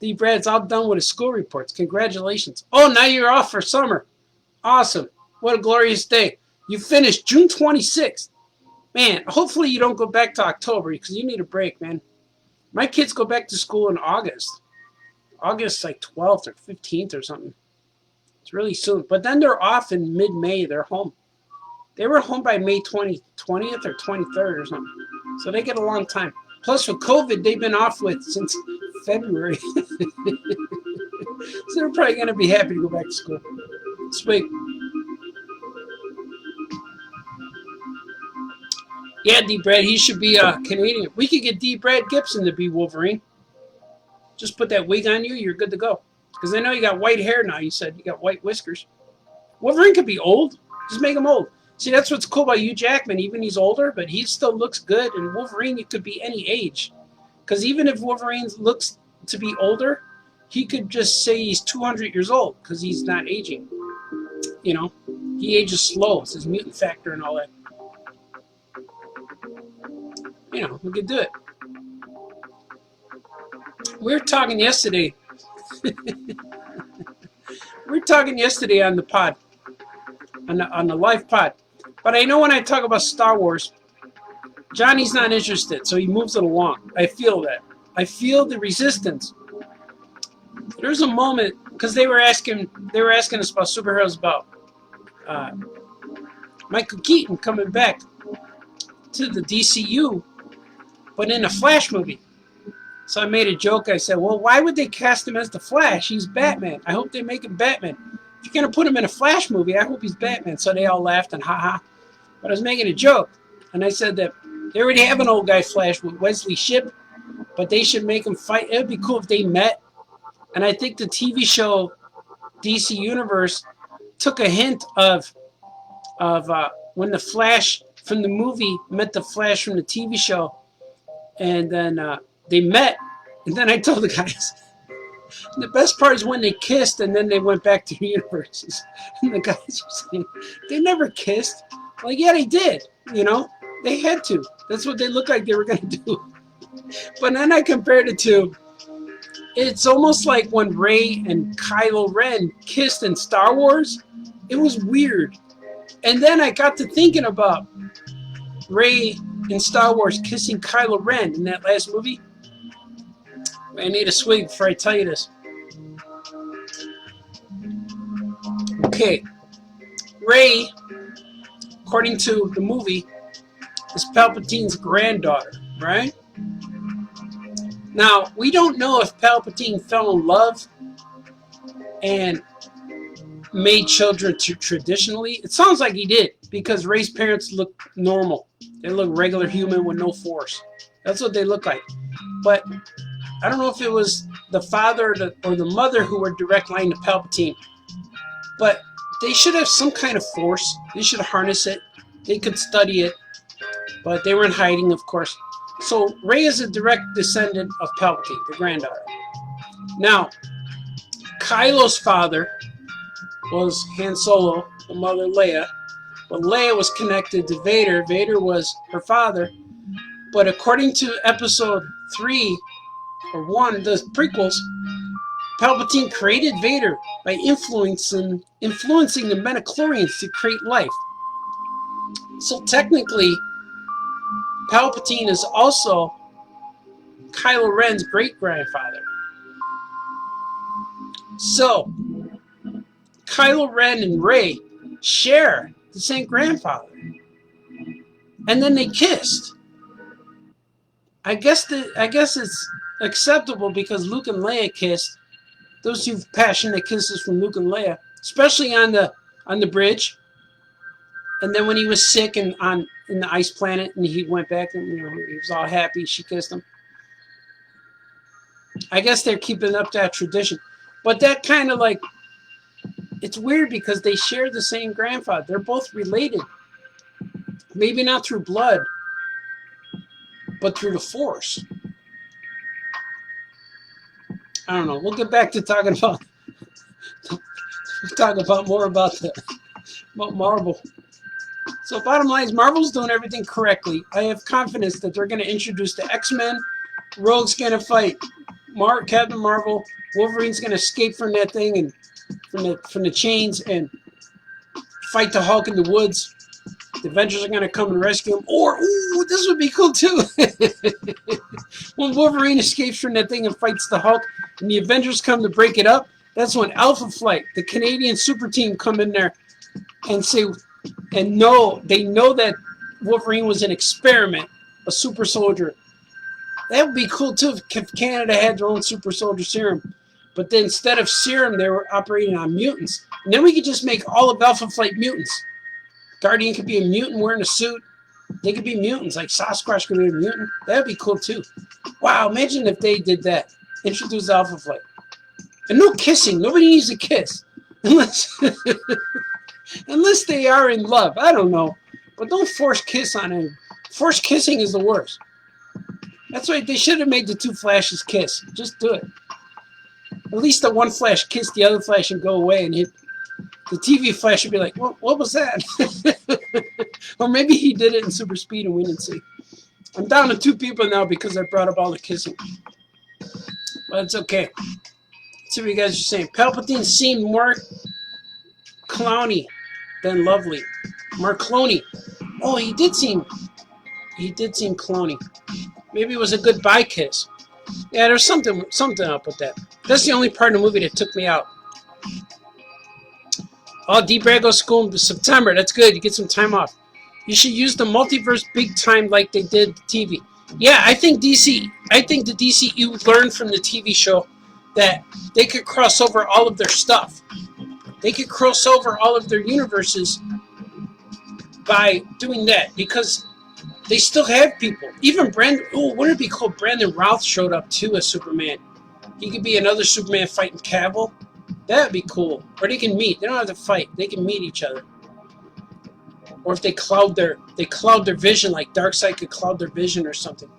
D. Brad's all done with his school reports. Congratulations. Oh, now you're off for summer. Awesome. What a glorious day. You finished June 26th. Man, hopefully you don't go back to October because you need a break, man. My kids go back to school in August. August like 12th or 15th or something. It's really soon. But then they're off in mid-May. They're home. They were home by May 20th or 23rd or something. So they get a long time. Plus with COVID, they've been off since February. So they're probably going to be happy to go back to school. Sweet. Yeah, D. Brad, he should be Canadian. We could get D. Brad Gibson to be Wolverine. Just put that wig on you, you're good to go. Because I know you got white hair now. You said you got white whiskers. Wolverine could be old. Just make him old. See, that's what's cool about Hugh Jackman. Even he's older, but he still looks good. And Wolverine, it could be any age. Because even if Wolverine looks to be older, he could just say he's 200 years old because he's not aging. You know, he ages slow. It's his mutant factor and all that. You know, we could do it. We were talking yesterday. We were talking yesterday on the pod. on the live pod. But I know when I talk about Star Wars, Johnny's not interested, so he moves it along. I feel that. I feel the resistance. There's a moment because they were asking us about superheroes, about Michael Keaton coming back to the DCU, but in a Flash movie. So I made a joke. I said, well, why would they cast him as the Flash? He's Batman. I hope they make him Batman. If you're going to put him in a Flash movie, I hope he's Batman. So they all laughed and ha-ha. But I was making a joke. And I said that they already have an old guy Flash with Wesley Shipp, but they should make him fight. It would be cool if they met. And I think the TV show DC Universe took a hint of when the Flash from the movie met the Flash from the TV show. And then they met. And then I told the guys, the best part is when they kissed and then they went back to the universes. And the guys were saying, they never kissed. Like, yeah, they did. You know, they had to. That's what they looked like they were going to do. But then I compared it to, it's almost like when Rey and Kylo Ren kissed in Star Wars. It was weird. And then I got to thinking about Rey in Star Wars kissing Kylo Ren in that last movie. I need a swig before I tell you this. Okay. Rey, according to the movie, is Palpatine's granddaughter, right? Now, we don't know if Palpatine fell in love and made children traditionally. It sounds like he did, because Rey's parents look normal. They look regular human with no force. That's what they look like. But I don't know if it was the father or the mother who were direct line to Palpatine. But they should have some kind of force. They should harness it. They could study it. But they were in hiding, of course. So Rey is a direct descendant of Palpatine, the granddaughter. Now, Kylo's father was Han Solo, the mother Leia. But Leia was connected to Vader. Vader was her father. But according to episode 3 or 1, the prequels, Palpatine created Vader by influencing the midichlorians to create life. So technically, Palpatine is also Kylo Ren's great-grandfather. So, Kylo Ren and Rey share the same grandfather. And then they kissed. I guess it's acceptable because Luke and Leia kissed. Those two passionate kisses from Luke and Leia, especially on the bridge. And then when he was sick and in the ice planet, and he went back and he was all happy, she kissed him. I guess they're keeping up that tradition, but that kind of like, it's weird because they share the same grandfather. They're both related, maybe not through blood, but through the Force. I don't know. We'll get back to talking about more about Marvel. So bottom line is Marvel's doing everything correctly. I have confidence that they're going to introduce the X-Men. Rogue's going to fight Captain Marvel. Wolverine's going to escape from that thing and from the chains and fight the Hulk in the woods. The Avengers are going to come and rescue him. Or, ooh, this would be cool too. When Wolverine escapes from that thing and fights the Hulk and the Avengers come to break it up, that's when Alpha Flight, the Canadian super team, come in there and say, they know that Wolverine was an experiment, a super soldier. That would be cool too if Canada had their own super soldier serum. But then instead of serum, they were operating on mutants. And then we could just make all of Alpha Flight mutants. Guardian could be a mutant wearing a suit. They could be mutants, like Sasquatch could be a mutant. That would be cool too. Wow, imagine if they did that. Introduce Alpha Flight. And no kissing. Nobody needs to kiss. Unless they are in love. I don't know. But don't force kiss on him. Forced kissing is the worst. That's why they should have made the two Flashes kiss. Just do it. At least the one Flash kiss the other Flash and go away, and the TV Flash would be like, what was that? Or maybe he did it in super speed and we didn't see. I'm down to 2 people now because I brought up all the kissing. But it's okay. Let's see what you guys are saying. Palpatine seemed more clowny Ben Lovely. Mark Clooney. Oh, he did seem clony. Maybe it was a goodbye kiss. Yeah, there's something up with that. That's the only part of the movie that took me out. Oh, D-Brad goes to school in September. That's good. You get some time off. You should use the multiverse big time like they did TV. Yeah, I think the DCU learned from the TV show that they could cross over all of their stuff. They could cross over all of their universes by doing that because they still have people. Even Brandon, wouldn't it be cool? Brandon Routh showed up too as Superman. He could be another Superman fighting Cavill. That would be cool. Or they can meet. They don't have to fight. They can meet each other. Or if they cloud their vision, like Darkseid could cloud their vision or something.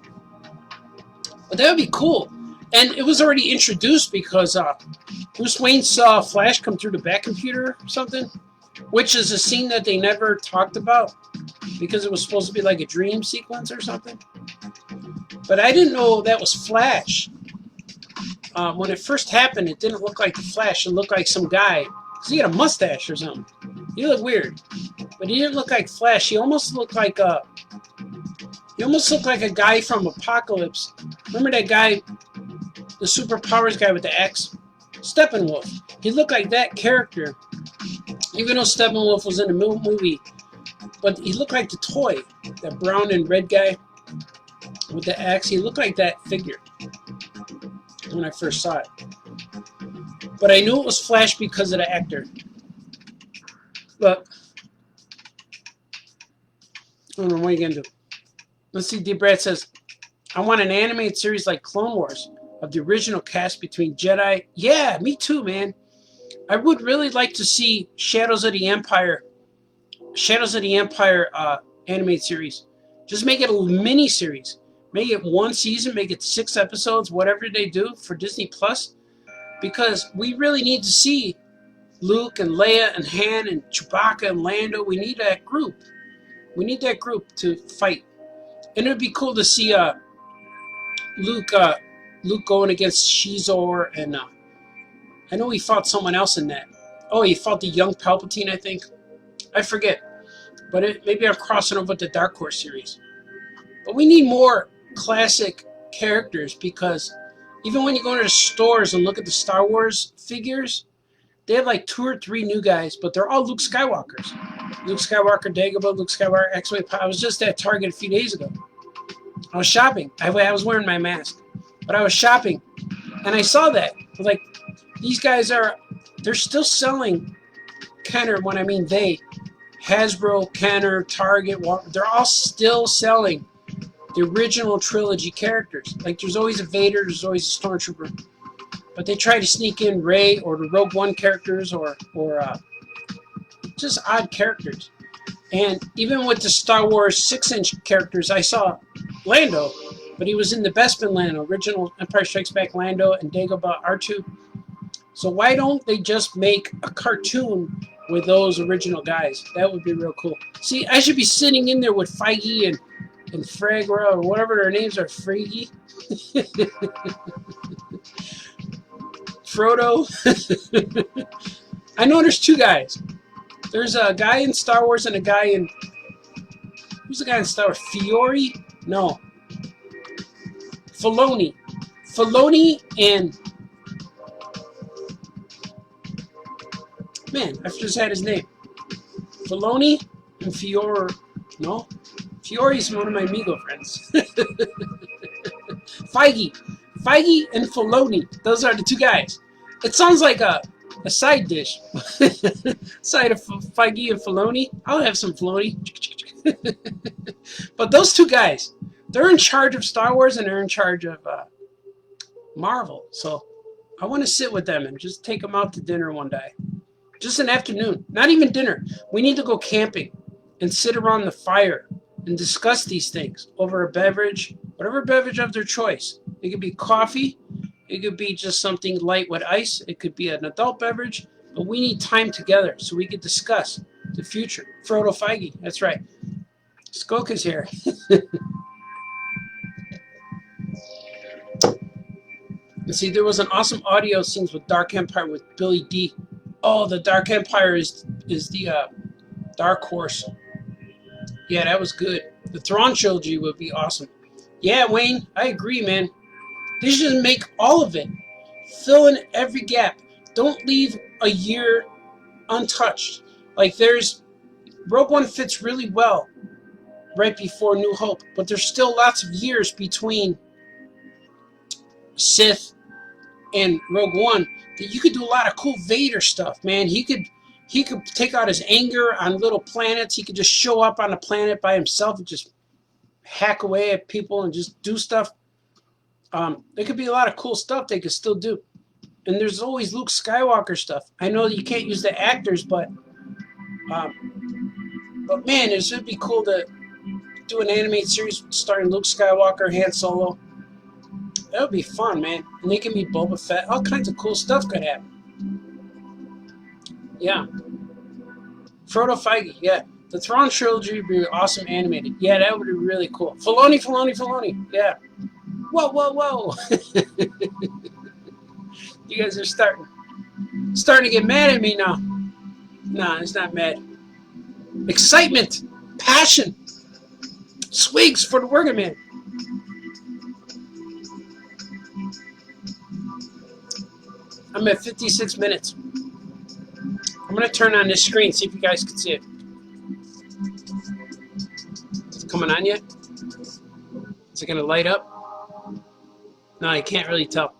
But that would be cool. And it was already introduced because Bruce Wayne saw Flash come through the back computer or something, which is a scene that they never talked about because it was supposed to be like a dream sequence or something. But I didn't know that was Flash. When it first happened, it didn't look like the Flash. It looked like some guy. Because he had a mustache or something. He looked weird. But he didn't look like Flash. He almost looked like a guy from Apocalypse. Remember that guy, the superpowers guy with the axe? Steppenwolf. He looked like that character. Even though Steppenwolf was in the movie. But he looked like the toy. That brown and red guy with the axe. He looked like that figure when I first saw it. But I knew it was Flash because of the actor. But I don't know what you're going to do. Let's see, D. Brad says, I want an animated series like Clone Wars of the original cast between Jedi. Yeah, me too, man. I would really like to see Shadows of the Empire animated series. Just make it a mini series. Make it one season, make it 6 episodes, whatever they do for Disney Plus. Because we really need to see Luke and Leia and Han and Chewbacca and Lando. We need that group. We need that group to fight. And it would be cool to see Luke going against Shizor, and I know he fought someone else in that. Oh, he fought the young Palpatine, I think. I forget. But maybe I'm crossing over with the Dark Horse series. But we need more classic characters because even when you go into the stores and look at the Star Wars figures, they have like 2 or 3 new guys, but they're all Luke Skywalkers. Luke Skywalker, Dagobah, Luke Skywalker, X-Wing. I was just at Target a few days ago. I was shopping. I was wearing my mask, but I was shopping, and I saw that. Like, these guys they're still selling Kenner. When I mean they, Hasbro, Kenner, Target, they're all still selling the original trilogy characters. Like, there's always a Vader, there's always a Stormtrooper. But they try to sneak in Rey or the Rogue One characters or just odd characters. And even with the Star Wars 6-inch characters, I saw Lando, but he was in the Bespin Lando, original Empire Strikes Back Lando and Dagobah R2. So why don't they just make a cartoon with those original guys? That would be real cool. See, I should be sitting in there with Feige and Fragra or whatever their names are, Fraggy. Frodo. I know there's 2 guys. There's a guy in Star Wars and a guy in... Who's the guy in Star Wars? Fiore? No. Filoni. Filoni and... Man, I just had his name. Filoni and Fiore... No? Fiore's one of my Migo friends. Feige. Feige and Filoni. Those are the 2 guys. It sounds like a side dish. Side of Feige and Filoni. I'll have some Filoni. But those 2 guys, they're in charge of Star Wars and they're in charge of Marvel. So I want to sit with them and just take them out to dinner one day. Just an afternoon. Not even dinner. We need to go camping and sit around the fire and discuss these things over a beverage, whatever beverage of their choice. It could be coffee. It could be just something light with ice. It could be an adult beverage. But we need time together so we could discuss the future. Frodo Feige. That's right. Skoka's here. And see, there was an awesome audio scenes with Dark Empire with Billy D. Oh, the Dark Empire is the Dark Horse. Yeah, that was good. The Thrawn trilogy would be awesome. Yeah, Wayne, I agree, man. They should just make all of it. Fill in every gap. Don't leave a year untouched. Like there's Rogue One fits really well right before New Hope, but there's still lots of years between Sith and Rogue One that you could do a lot of cool Vader stuff, man. He could take out his anger on little planets. He could just show up on a planet by himself and just hack away at people and just do stuff. There could be a lot of cool stuff they could still do. And there's always Luke Skywalker stuff. I know that you can't use the actors, but man, it would be cool to do an animated series starring Luke Skywalker, Han Solo. That would be fun, man. And they can meet Boba Fett. All kinds of cool stuff could happen. Yeah. Frodo Feige, yeah. The Thrawn trilogy would be awesome animated. Yeah, that would be really cool. Filoni. Yeah. Whoa. You guys are starting to get mad at me now. Nah, it's not mad. Excitement, passion, swigs for the working man. I'm at 56 minutes. I'm going to turn on this screen, see if you guys can see it. Is it coming on yet? Is it going to light up? No, I can't really tell.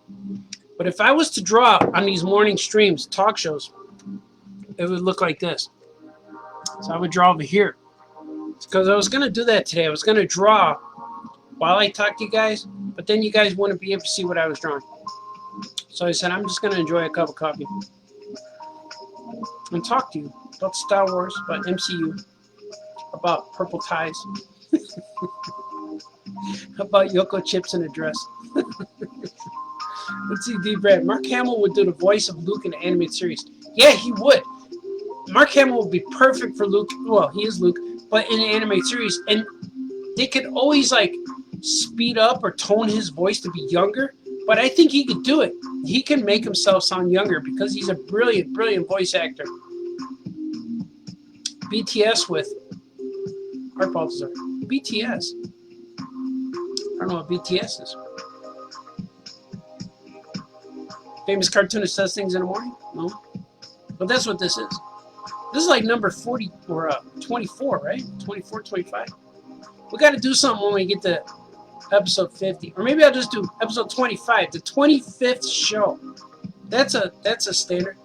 But if I was to draw on these morning streams, talk shows, it would look like this. So I would draw over here. Because I was going to do that today. I was going to draw while I talk to you guys, but then you guys wouldn't be able to see what I was drawing. So I said, I'm just going to enjoy a cup of coffee and talk to you about Star Wars, about MCU, about purple ties, about Yoko chips in a dress. Let's see, D-Brad. Mark Hamill would do the voice of Luke in the animated series. Yeah, he would. Mark Hamill would be perfect for Luke. Well, he is Luke, but in the animated series. And they could always, like, speed up or tone his voice to be younger. But I think he could do it. He can make himself sound younger because he's a brilliant, brilliant voice actor. BTS with Art Balthazar. BTS. I don't know what BTS is. Famous cartoonist says things in the morning? No. But that's what this is. This is like number 40 or 24, right? 24, 25. We got to do something when we get to episode 50. Or maybe I'll just do episode 25, the 25th show. That's a standard.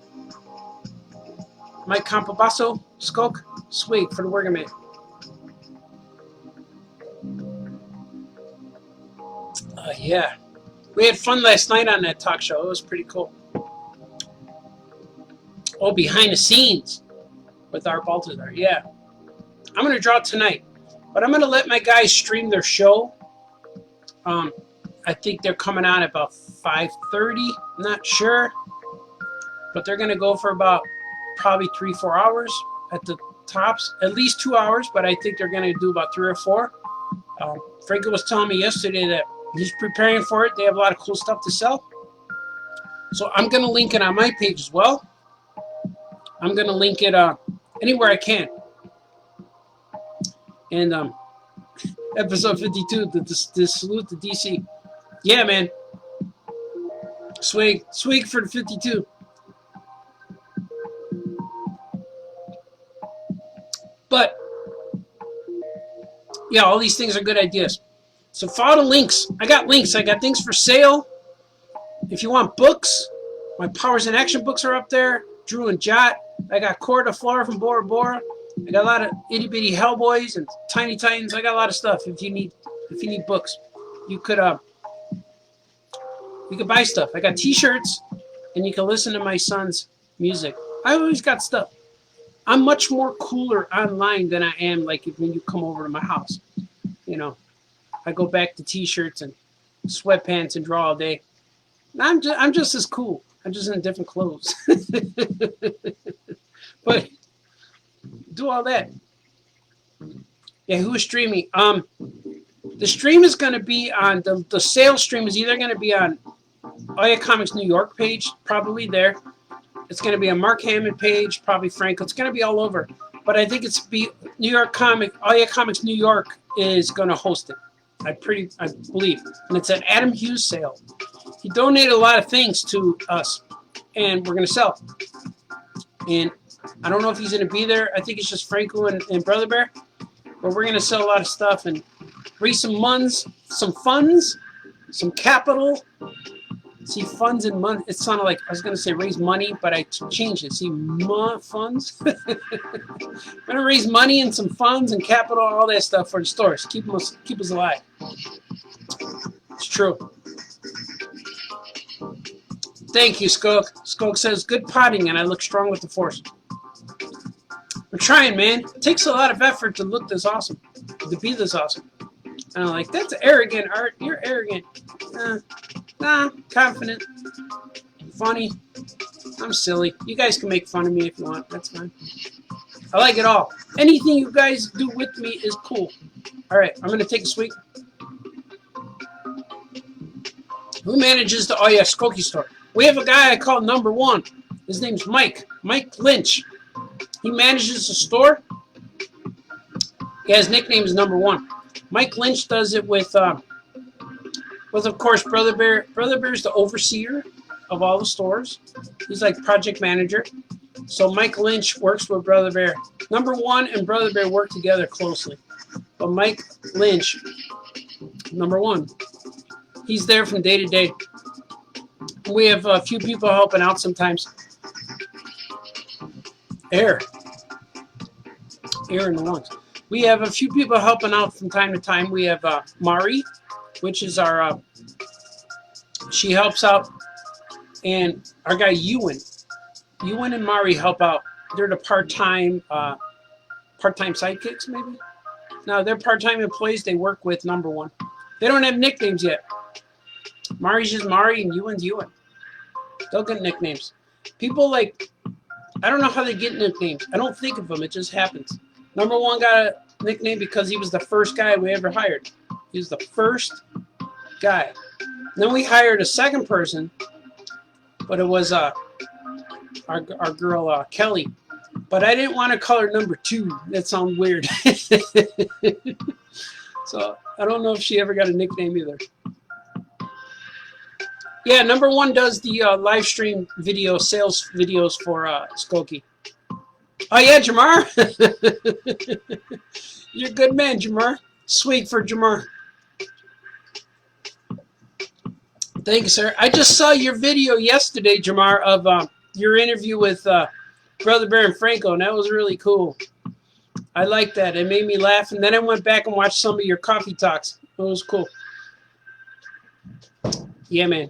Mike Campabasso, Skulk, Swig for the working man. Yeah. We had fun last night on that talk show. It was pretty cool. Oh, behind the scenes with Art Balthazar. Yeah. I'm going to draw tonight. But I'm going to let my guys stream their show. I think they're coming on at about 5:30. Not sure. But they're going to go for about probably 3-4 hours at the tops. At least 2 hours, but I think they're going to do about 3 or 4. Franco was telling me yesterday that he's preparing for it. They have a lot of cool stuff to sell. So I'm going to link it on my page as well. I'm going to link it anywhere I can. And episode 52, the salute to DC. Yeah, man. Swig for the 52. But, yeah, all these things are good ideas. So follow the links. I got links. I got things for sale. If you want books, my Powers in Action books are up there. Drew and Jot. I got Cora the Flora from Bora Bora. I got a lot of itty bitty Hellboys and Tiny Titans. I got a lot of stuff. If you need books, you could buy stuff. I got T-shirts, and you can listen to my son's music. I always got stuff. I'm much more cooler online than I am like when you come over to my house. You know, I go back to T-shirts and sweatpants and draw all day. I'm just as cool. I'm just in different clothes. But do all that. Yeah, who's streaming? The stream is going to be on the sales stream is either going to be on Oya Comics New York page, probably there. It's going to be a Mark Hammond page, probably Franco. It's going to be all over. but I think it's New York Comic. Oh Yeah Comics New York is going to host it. I believe, and it's an Adam Hughes sale. He donated a lot of things to us, and we're going to sell. And I don't know if he's going to be there. I think it's just Franco and Brother Bear, but we're going to sell a lot of stuff and raise some funds, some capital. See, funds and money. It sounded like I was going to say raise money, but I changed it. See, funds. I'm going to raise money and some funds and capital, all that stuff for the stores. Keep us alive. It's true. Thank you, Skoke. Skoke says, good potting, and I look strong with the force. We're trying, man. It takes a lot of effort to look this awesome, to be this awesome. And I'm like, that's arrogant, Art. You're arrogant. Nah, confident, funny. I'm silly. You guys can make fun of me if you want. That's fine. I like it all. Anything you guys do with me is cool. All right, I'm going to take a swig. Who manages the, oh yeah, Skokie store? We have a guy I call number one. His name's Mike. Mike Lynch. He manages the store. Yeah, his nickname is number one. Mike Lynch does it with of course, Brother Bear. Brother Bear's the overseer of all the stores. He's like project manager. So Mike Lynch works with Brother Bear. Number one and Brother Bear work together closely. But Mike Lynch, number one, he's there from day to day. We have a few people helping out sometimes. Air in the lungs. We have a few people helping out from time to time. We have Mari, which is our, she helps out, and our guy Ewan. Ewan and Mari help out. They're the part-time sidekicks, maybe? No, they're part-time employees they work with, number one. They don't have nicknames yet. Mari's just Mari and Ewan's Ewan. They'll get nicknames. People like, I don't know how they get nicknames. I don't think of them. It just happens. Number one got a nickname because he was the first guy we ever hired. He was the first guy. Then we hired a second person, but it was our girl Kelly. But I didn't want to call her number two. That sounds weird. So I don't know if she ever got a nickname either. Yeah, number one does the live stream video, sales videos for Skokie. Oh yeah, Jamar. You're a good man, Jamar. Sweet for Jamar. Thank you, sir. I just saw your video yesterday, Jamar, of your interview with Brother Bear and Franco, and that was really cool. I liked that. It made me laugh, and then I went back and watched some of your coffee talks. It was cool. Yeah, man.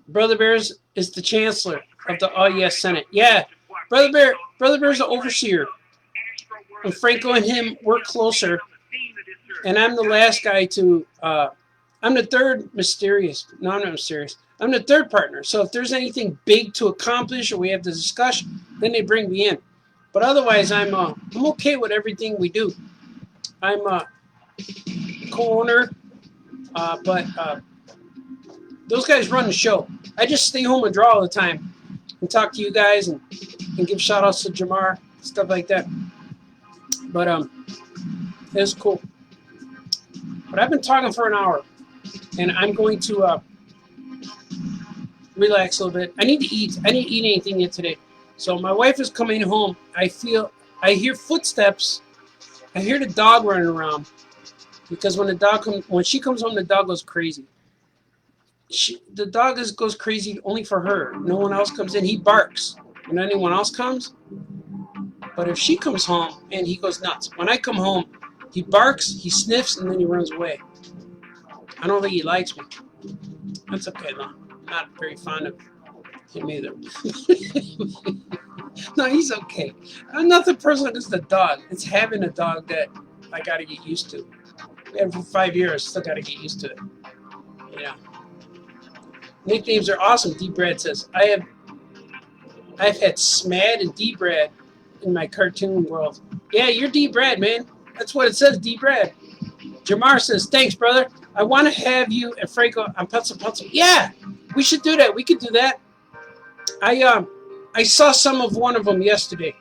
Brother Bears is the chancellor of the Oh Yes Senate. Yeah, Brother Bear's the overseer. And Franco and him work closer. And I'm the last guy to, I'm the third mysterious. No, I'm not mysterious. I'm the third partner. So if there's anything big to accomplish or we have to discuss, then they bring me in. But otherwise, I'm okay with everything we do. I'm a co-owner, but those guys run the show. I just stay home and draw all the time and talk to you guys and give shout outs to Jamar, stuff like that. But it's cool. But I've been talking for an hour, and I'm going to relax a little bit. I need to eat. I didn't eat anything yet today. So my wife is coming home. I hear footsteps. I hear the dog running around because when she comes home, the dog goes crazy. The dog goes crazy only for her. No one else comes in. He barks when anyone else comes. But if she comes home, and he goes nuts. When I come home, he barks, he sniffs, and then he runs away. I don't think he likes me. That's okay, though. I'm not very fond of him either. No, he's okay. Nothing personal against the dog. It's having a dog that I got to get used to. We had it for 5 years. Still got to get used to it. Yeah. Nicknames are awesome, D-Brad says. I've had Smad and D-Brad in my cartoon world. Yeah, you're D-Brad, man. That's what it says, D-Brad. Jamar says, thanks, brother. I want to have you and Franco on Pencil. Yeah, we should do that. We could do that. I saw some of one of them yesterday.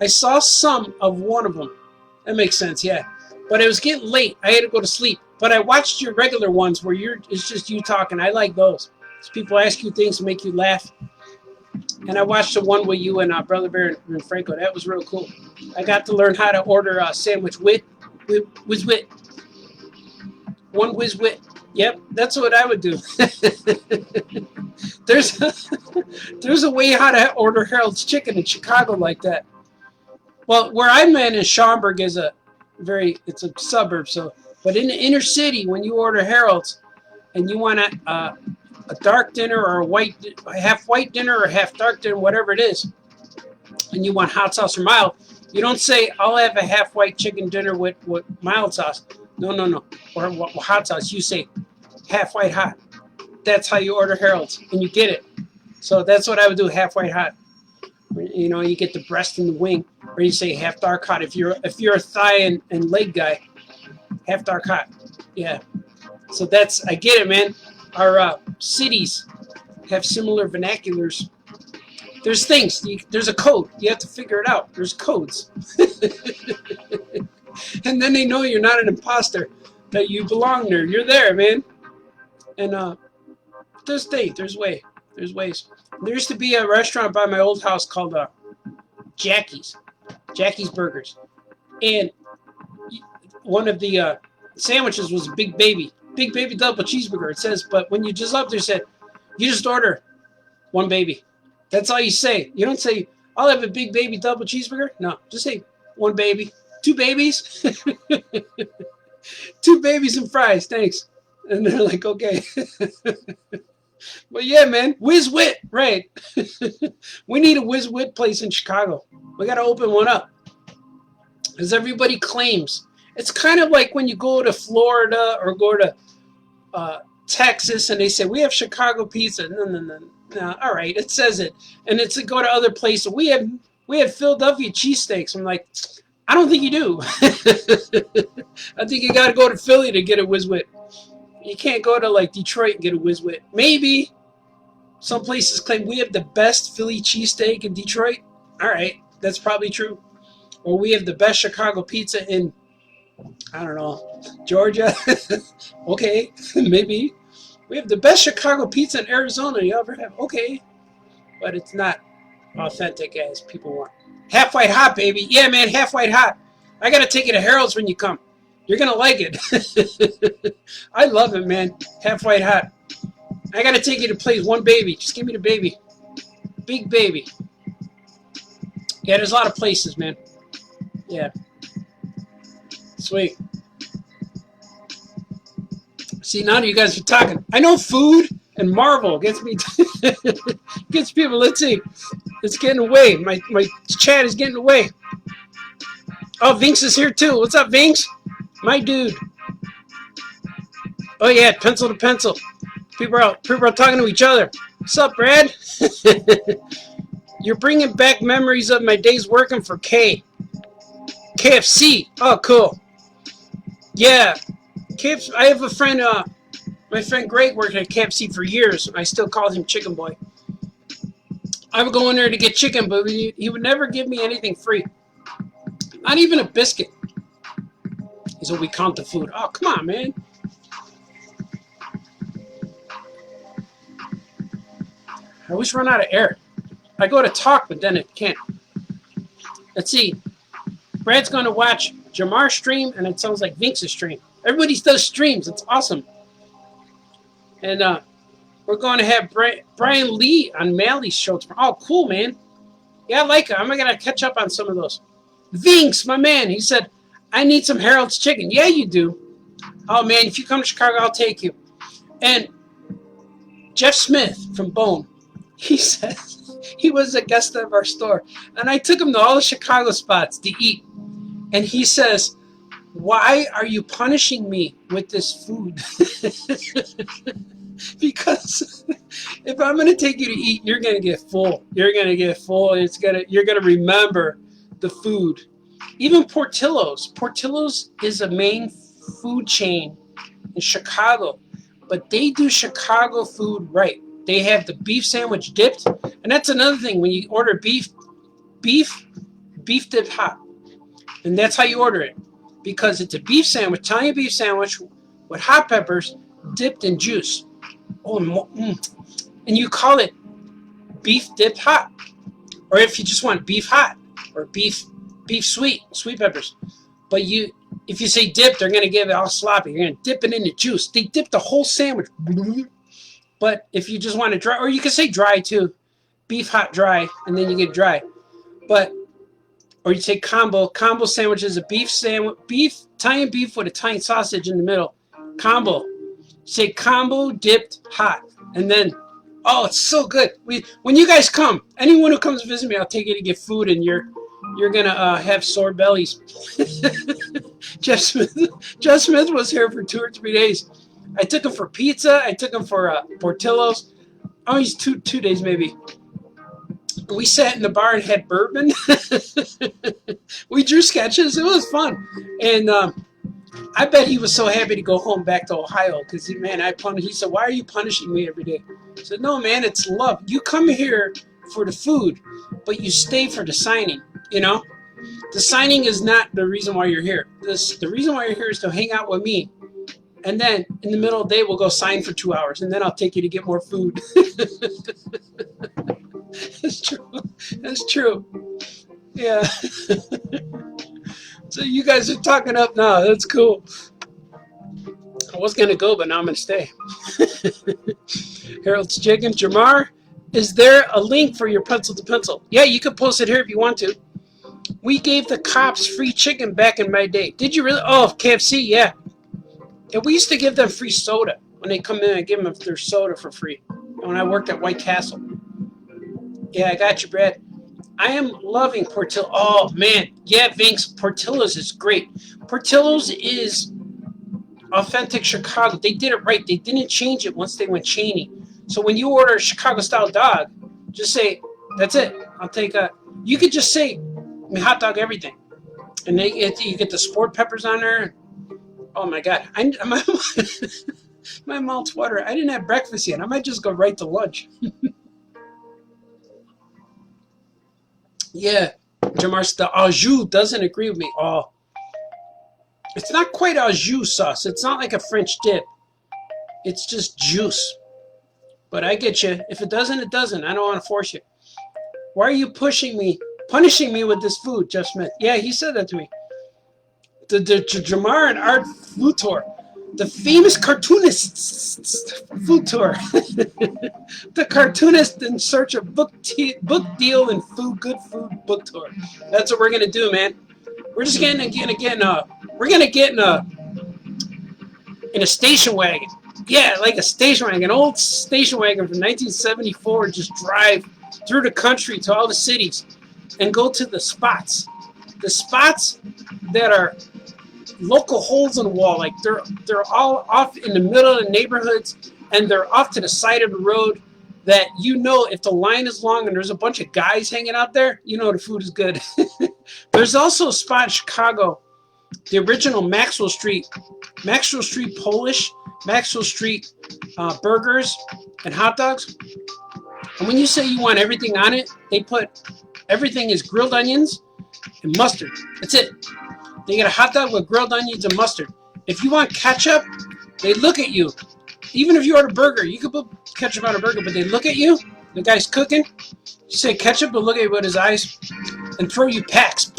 I saw some of one of them. That makes sense, yeah. But it was getting late. I had to go to sleep. But I watched your regular ones where it's just you talking. I like those. So people ask you things to make you laugh. And I watched the one with you and Brother Bear and Franco. That was real cool. I got to learn how to order a sandwich with wit. One whiz wit. Yep, that's what I would do. There's a way how to order Harold's Chicken in Chicago like that. Well, where I'm in Schaumburg is it's a suburb. So, but in the inner city, when you order Harold's and you want a dark dinner or a half white dinner or half dark dinner, whatever it is, and you want hot sauce or mild, you don't say, I'll have a half white chicken dinner with mild sauce. No. Or hot sauce. You say half white hot. That's how you order Harold's, and you get it. So that's what I would do, half white hot. You know, you get the breast and the wing, or you say half dark hot. If you're a thigh and leg guy, half dark hot. Yeah. So I get it, man. Our cities have similar vernaculars. There's things. There's a code. You have to figure it out. There's codes. And then they know you're not an imposter, that you belong there. You're there, man. And there's ways. There used to be a restaurant by my old house called Jackie's Burgers. And one of the sandwiches was Big Baby double cheeseburger. It says, but when you just up there, it said, you just order one baby. That's all you say. You don't say, I'll have a Big Baby double cheeseburger. No, just say one baby. 2 babies. 2 babies and fries, thanks. And they're like, okay. But yeah, man, Whiz Wit, right. We need a Whiz Wit place in Chicago. We got to open one up. As everybody claims. It's kind of like when you go to Florida or go to Texas and they say, we have Chicago pizza. No, all right, it says it. And it's to go to other places. We have Philadelphia cheesesteaks. I'm like, I don't think you do. I think you got to go to Philly to get a Whiz Wit. You can't go to like Detroit and get a Whiz Wit. Maybe some places claim we have the best Philly cheesesteak in Detroit. All right, that's probably true. Or we have the best Chicago pizza in, I don't know, Georgia. Okay, maybe. We have the best Chicago pizza in Arizona you ever have. Okay, but it's not authentic as people want. Half white hot, baby. Yeah, man, half white hot. I got to take you to Harold's when you come. You're going to like it. I love it, man. Half white hot. I got to take you to place one baby. Just give me the baby. Big baby. Yeah, there's a lot of places, man. Yeah. Sweet. See, now you guys are talking. I know food and Marvel gets me, gets people. Let's see. It's getting away. My chat is getting away. Oh, Vince is here too. What's up, Vince? My dude. Oh yeah, pencil to pencil. People are talking to each other. What's up, Brad? You're bringing back memories of my days working for KFC. Oh, cool. Yeah, KFC. I have a friend. My friend Greg worked at KFC for years. I still call him Chicken Boy. I would go in there to get chicken, but he would never give me anything free. Not even a biscuit. He said, we count the food. Oh, come on, man. I always run out of air. I go to talk, but then it can't. Let's see. Brad's going to watch Jamar's stream, and it sounds like Vince's stream. Everybody does streams. It's awesome. And we're going to have Brian Lee on Malley's show tomorrow. Oh, cool, man. Yeah, I like it. I'm going to catch up on some of those. Vince, my man, he said, I need some Harold's chicken. Yeah, you do. Oh, man, if you come to Chicago, I'll take you. And Jeff Smith from Bone, he said, he was a guest of our store. And I took him to all the Chicago spots to eat. And he says, why are you punishing me with this food? Because if I'm going to take you to eat, you're going to get full. You're going to get full. You're going to remember the food. Even Portillo's. Portillo's is a main food chain in Chicago, but they do Chicago food right. They have the beef sandwich dipped, and that's another thing. When you order beef beef dipped hot. And that's how you order it. Because it's a beef sandwich, Italian beef sandwich with hot peppers dipped in juice. Oh, and you call it beef dipped hot. Or if you just want beef hot or beef sweet peppers. But if you say dip, they're going to give it all sloppy. You're going to dip it in the juice. They dip the whole sandwich. But if you just want to dry, or you can say dry too. Beef hot dry, and then you get dry. But, or you say combo. Combo sandwich is a beef sandwich, Italian beef with Italian sausage in the middle. Combo. Say combo dipped hot. And then, oh, it's so good. When you guys come, anyone who comes to visit me, I'll take you to get food, and you're gonna have sore bellies. Jeff Smith was here for 2 or 3 days. I took him for pizza. I took him for Portillo's. Oh, he's two days maybe. We sat in the bar and had bourbon. We drew sketches. It was fun, and I bet he was so happy to go home back to Ohio because he said, "Why are you punishing me every day?" I said, "No, man, it's love. You come here for the food, but you stay for the signing. You know, the signing is not the reason why you're here. The reason why you're here is to hang out with me, and then in the middle of the day we'll go sign for 2 hours, and then I'll take you to get more food." That's true. That's true. Yeah. So you guys are talking up now. That's cool. I was going to go, but now I'm going to stay. Harold's Chicken. Jamar, is there a link for your pencil to pencil? Yeah, you can post it here if you want to. We gave the cops free chicken back in my day. Did you really? Oh, KFC, yeah. And we used to give them free soda. When they come in, I give them their soda for free. When I worked at White Castle. Yeah, I got you, Brad. I am loving Portillo's. Oh, man. Yeah, Vince, Portillo's is great. Portillo's is authentic Chicago. They did it right. They didn't change it once they went chainy. So when you order a Chicago-style dog, just say, that's it. I'll take a... You could just say, hot dog everything. And you get the sport peppers on there. Oh, my God. My mouth's watering. I didn't have breakfast yet. I might just go right to lunch. Yeah, Jamar, the au jus doesn't agree with me. Oh, it's not quite au jus sauce. It's not like a French dip. It's just juice. But I get you. If it doesn't, it doesn't. I don't want to force you. Why are you punishing me with this food, Jeff Smith? Yeah, he said that to me. The Jamar and Art food tour. The famous Cartoonist food tour. The Cartoonist in search of book deal and good food book tour. That's what we're gonna do, man. We're just we're gonna get in a station wagon. Yeah, like a station wagon, an old station wagon from 1974. Just drive through the country to all the cities and go to the spots that are local holes in the wall. Like they're all off in the middle of the neighborhoods, and they're off to the side of the road that if the line is long and there's a bunch of guys hanging out there, the food is good. There's also a spot in Chicago, the original Maxwell Street Polish, Maxwell Street burgers and hot dogs. And when you say you want everything on it, they put everything is grilled onions and mustard. That's it. They get a hot dog with grilled onions and mustard. If you want ketchup, they look at you. Even if you order a burger, you can put ketchup on a burger, but they look at you. The guy's cooking. You say ketchup, but look at you with his eyes and throw you packs.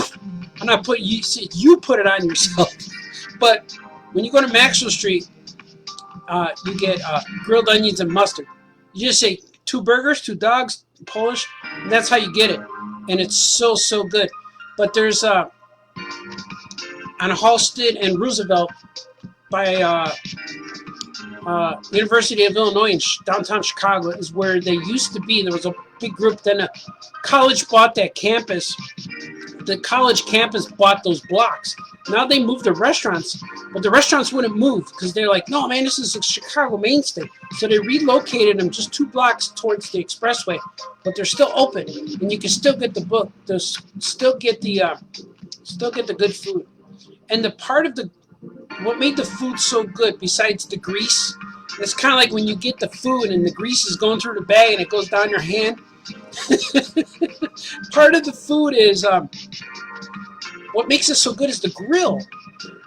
I'm not putting you put it on yourself. But when you go to Maxwell Street, you get grilled onions and mustard. You just say 2 burgers, 2 dogs, Polish, and that's how you get it. And it's so good. But there's on Halsted and Roosevelt by University of Illinois in downtown Chicago is where they used to be. There was a big group. Then a college bought that campus. The college campus bought those blocks. Now they moved the restaurants, but the restaurants wouldn't move because they're like, no, man, this is a Chicago mainstay. So they relocated them just 2 blocks towards the expressway, but they're still open, and you can still get the book. There's still get the good food. And the part of what made the food so good, besides the grease, it's kind of like when you get the food and the grease is going through the bag and it goes down your hand. Part of the food is what makes it so good is the grill.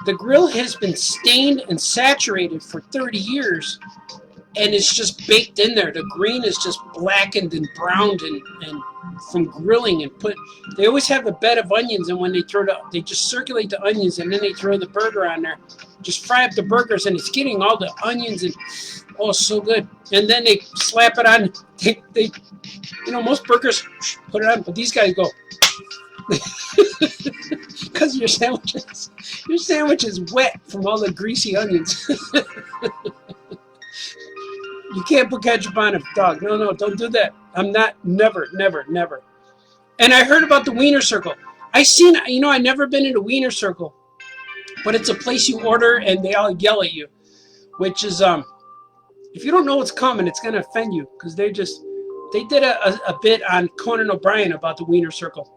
The grill has been stained and saturated for 30 years, and it's just baked in there. The green is just blackened and browned and from grilling and put. They always have a bed of onions, and when they just circulate the onions, and then they throw the burger on there. Just fry up the burgers, and it's getting all the onions and oh, so good. And then they slap it on. They most burgers put it on, but these guys go because your sandwich is wet from all the greasy onions. You can't put ketchup on a dog. No, don't do that. I'm not, never. And I heard about the Wiener Circle. I never been in a Wiener Circle, but it's a place you order and they all yell at you, which is, if you don't know what's coming, it's going to offend you because they did a bit on Conan O'Brien about the Wiener Circle.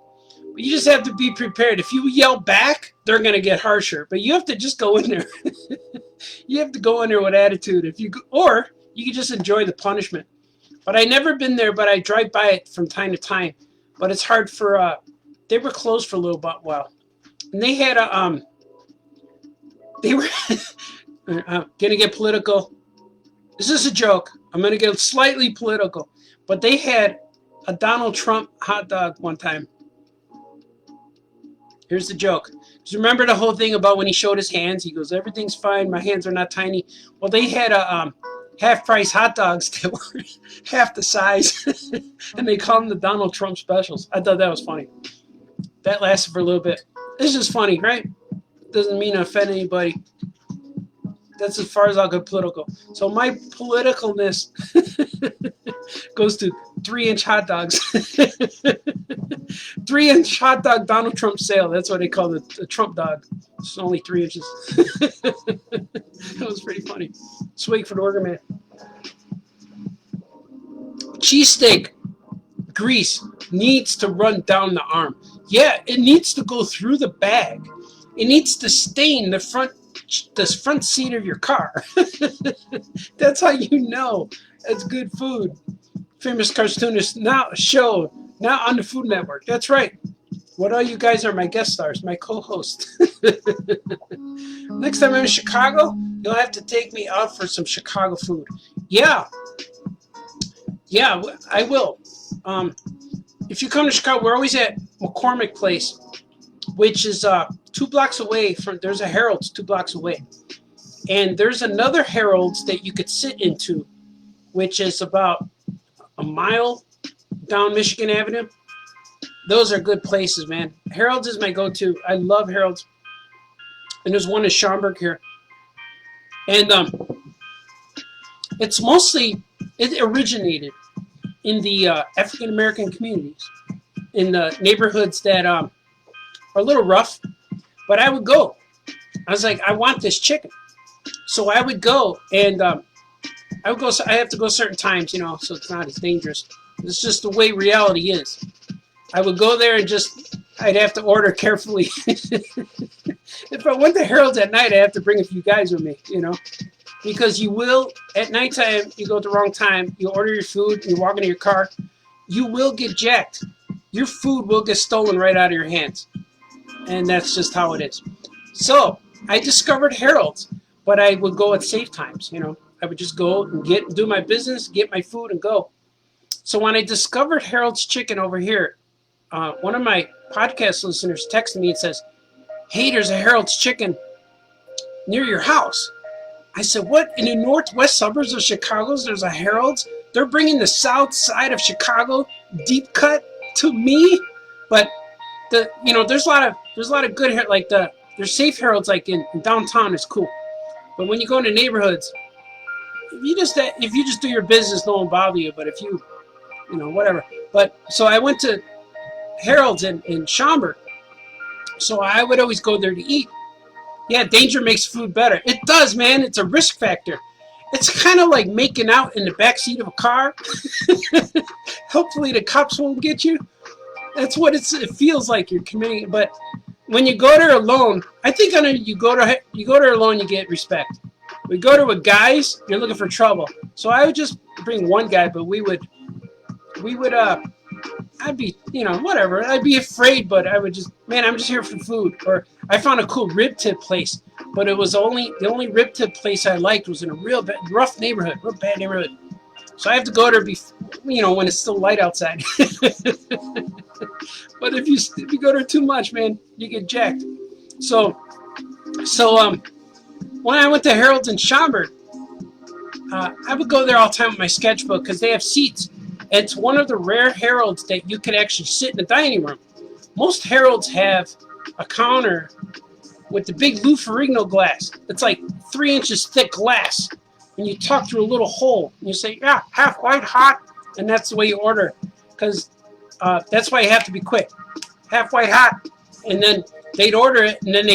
But you just have to be prepared. If you yell back, they're going to get harsher, but you have to just go in there. You have to go in there with attitude. Or you can just enjoy the punishment. But I never been there, but I drive by it from time to time. But it's hard for, they were closed for a little while. And they had they were, going to get political. This is a joke. I'm going to get slightly political. But they had a Donald Trump hot dog one time. Here's the joke. Just remember the whole thing about when he showed his hands? He goes, everything's fine. My hands are not tiny. Well, they had a half-price hot dogs that were half the size. And they call them the Donald Trump specials. I thought that was funny. That lasted for a little bit. It's just funny, right? Doesn't mean to offend anybody. That's as far as I'll go political. So my politicalness goes to 3-inch hot dogs. 3-inch hot dog Donald Trump sale. That's what they call the Trump dog. It's only 3 inches. That was pretty funny. Swig for the worker man. Cheesesteak grease needs to run down the arm. Yeah, it needs to go through the bag. It needs to stain the front seat of your car. That's how you know it's good food. Famous Cartoonist now on the Food Network. That's right. What all you guys are my guest stars, my co-host. Next time I'm in Chicago, you'll have to take me out for some Chicago food. Yeah, I will. If you come to Chicago, we're always at McCormick Place, which is 2 blocks away from. There's a Harold's 2 blocks away, and there's another Harold's that you could sit into, which is about a mile down Michigan Avenue. Those are good places, man. Harold's is my go-to. I love Harold's, and there's one in Schaumburg here, and it originated in the African American communities, in the neighborhoods that are a little rough. But I would go. I was like, I want this chicken. So I would go, and I have to go certain times, so it's not as dangerous. It's just the way reality is. I would go there and I'd have to order carefully. If I went to Harold's at night, I'd have to bring a few guys with me, because you will, at nighttime, you go at the wrong time, you order your food, you walk into your car, you will get jacked. Your food will get stolen right out of your hands. And that's just how it is. So I discovered Harold's, but I would go at safe times. I would just go and do my business, get my food, and go. So when I discovered Harold's Chicken over here, one of my podcast listeners texted me and says, "Hey, there's a Harold's Chicken near your house." I said, "What? In the northwest suburbs of Chicago, there's a Harold's? They're bringing the south side of Chicago deep cut to me?" But there's a lot of good like there's safe Harold's like in downtown is cool, but when you go into neighborhoods, if you just do your business, no one will bother you. But if you whatever. But so I went to Harold's in Schaumburg, so I would always go there to eat. Yeah, danger makes food better. It does, man. It's a risk factor. It's kind of like making out in the back seat of a car. Hopefully the cops won't get you. That's what it feels like you're committing. But when you go there alone, I think you go there alone, you get respect. We go there with guys, you're looking for trouble. So I would just bring one guy, but we would I'd be, whatever. I'd be afraid, but I would just, man, I'm just here for food. Or I found a cool rib tip place, but it was the only rib tip place I liked was in a real rough neighborhood, real bad neighborhood. So I have to go there, when it's still light outside. But if you go there too much, man, you get jacked. So when I went to Harold's in Schaumburg, I would go there all the time with my sketchbook because they have seats. It's one of the rare Harold's that you can actually sit in the dining room. Most Harold's have a counter with the big Lou Ferrigno glass. It's like 3 inches thick glass. And you talk through a little hole. And you say, yeah, half white, hot. And that's the way you order. Because that's why you have to be quick. Half white, hot. And then they'd order it. And then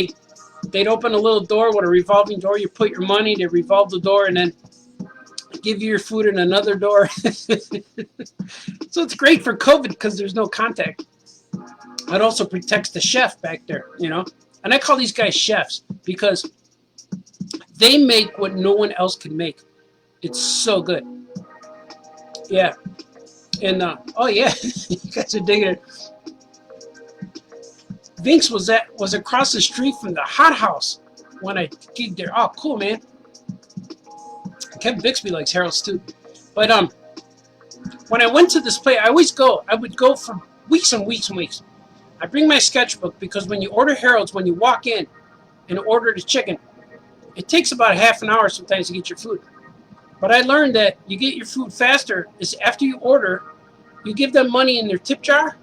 they'd open a little door with a revolving door. You put your money, they revolve the door, and then give you your food in another door. So it's great for COVID because there's no contact. It also protects the chef back there, And I call these guys chefs because they make what no one else can make. It's so good. Yeah. And, oh yeah, you guys are digging it. Vince was across the street from the Hot House when I gigged there. Oh, cool, man. Kevin Bixby likes Harold's too. But when I went to this place, I would go for weeks and weeks and weeks. I bring my sketchbook because when you order Harold's, when you walk in and order the chicken, it takes about half an hour sometimes to get your food. But I learned that you get your food faster is after you order, you give them money in their tip jar,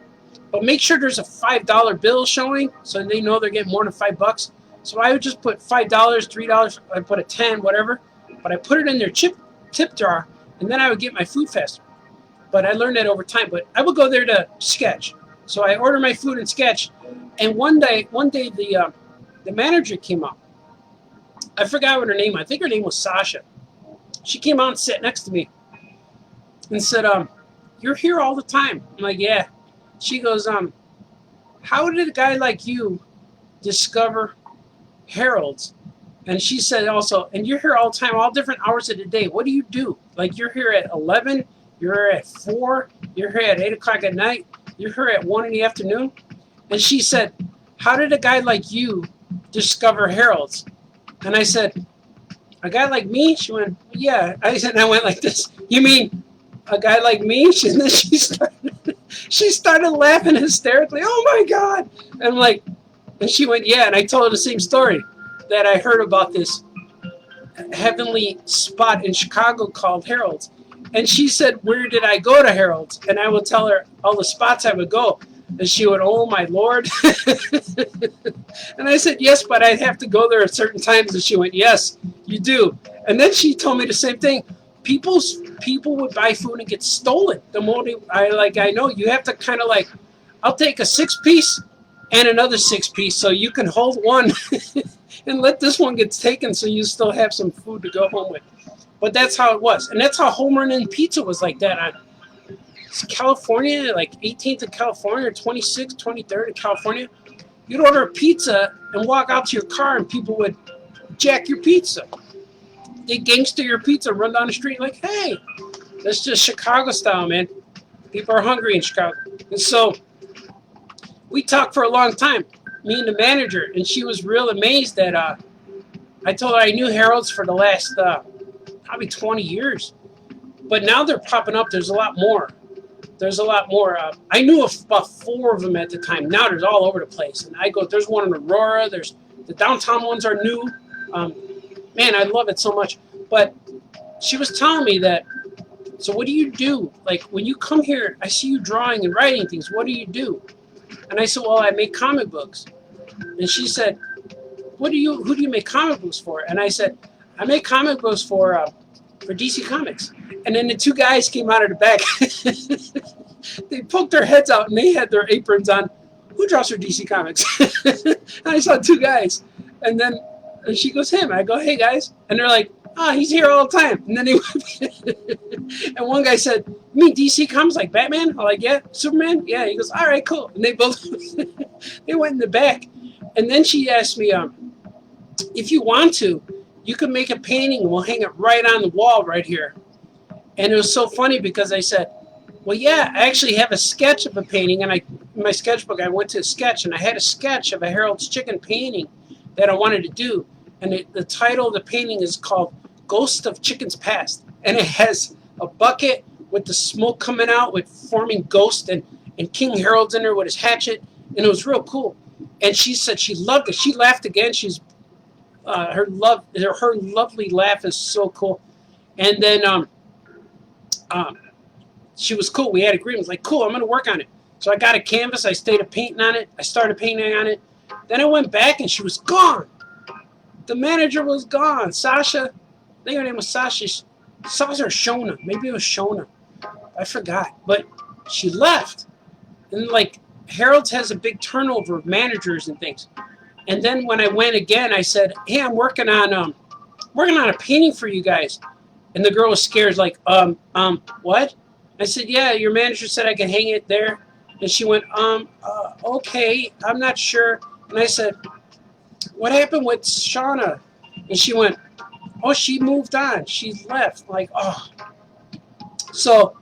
but make sure there's a $5 bill showing so they know they're getting more than $5. So I would just put $5, $3, I put a 10, whatever. But I put it in their tip jar, and then I would get my food faster. But I learned that over time. But I would go there to sketch. So I order my food and sketch. And one day the manager came out. I forgot what her name was. I think her name was Sasha. She came out and sat next to me and said, you're here all the time. I'm like, yeah. She goes, how did a guy like you discover Harold's? And she said also, and you're here all the time, all different hours of the day. What do you do? Like you're here at 11, you're here at 4, you're here at 8 o'clock at night, you're here at 1 in the afternoon. And she said, how did a guy like you discover Harold's? And I said, a guy like me? She went, yeah. I went like this. You mean a guy like me? And then she started laughing hysterically. Oh my God. And she went, yeah. And I told her the same story that I heard about this heavenly spot in Chicago called Harold's. And she said, where did I go to Harold's? And I would tell her all the spots I would go. And she would, oh my Lord. And I said, yes, but I'd have to go there at certain times. And she went, yes, you do. And then she told me the same thing. People would buy food and get stolen. The more I know you have to kind of like, I'll take a 6-piece and another 6-piece so you can hold one and let this one get taken so you still have some food to go home with. But that's how it was. And that's how home running pizza was like that on California, like 18th of California or 26th, 23rd of California. You'd order a pizza and walk out to your car and people would jack your pizza. They gangster your pizza, run down the street like, hey, that's just Chicago style, man. People are hungry in Chicago. And so we talked for a long time, me and the manager, and she was real amazed that I told her I knew Harold's for the last probably 20 years. But now they're popping up. There's a lot more. I knew of about 4 of them at the time. Now there's all over the place. And I go, there's one in Aurora. There's the downtown ones are new. Man, I love it so much. But she was telling me that, so what do you do? Like when you come here, I see you drawing and writing things. What do you do? And I said, well, I make comic books. And she said, who do you make comic books for? And I said, I make comic books for DC Comics. And then the 2 guys came out of the back. They poked their heads out and they had their aprons on. Who draws for DC Comics? And I saw 2 guys. And then she goes, him. I go, hey guys. And they're like, he's here all the time. And then they went. And one guy said, you mean DC Comics like Batman? I'm like, yeah. Superman? Yeah. He goes, all right, cool. And they both they went in the back. And then she asked me, if you want to, you can make a painting and we'll hang it right on the wall right here. And it was so funny because I said, Well, yeah, I actually have a sketch of a painting, and in my sketchbook, I went to a sketch, and I had a sketch of a Harold's Chicken painting that I wanted to do, and the title of the painting is called Ghost of Chickens Past, and it has a bucket with the smoke coming out with forming ghost, and King Harold's in there with his hatchet, and it was real cool. And she said she loved it. She laughed again. She's her lovely laugh is so cool. And then she was cool. We had agreements like, cool, I'm going to work on it. So I got a canvas. I started painting on it. Then I went back and she was gone. The manager was gone. Sasha, I think her name was Sasha. Sasha or Shona. Maybe it was Shona. I forgot. But she left. And like Harold's has a big turnover of managers and things. And then when I went again, I said, hey, I'm working on a painting for you guys. And the girl was scared, like, what? I said, yeah, your manager said I can hang it there. And she went, okay, I'm not sure. And I said, what happened with Shauna? And she went, oh, she moved on. She left. Like, oh. So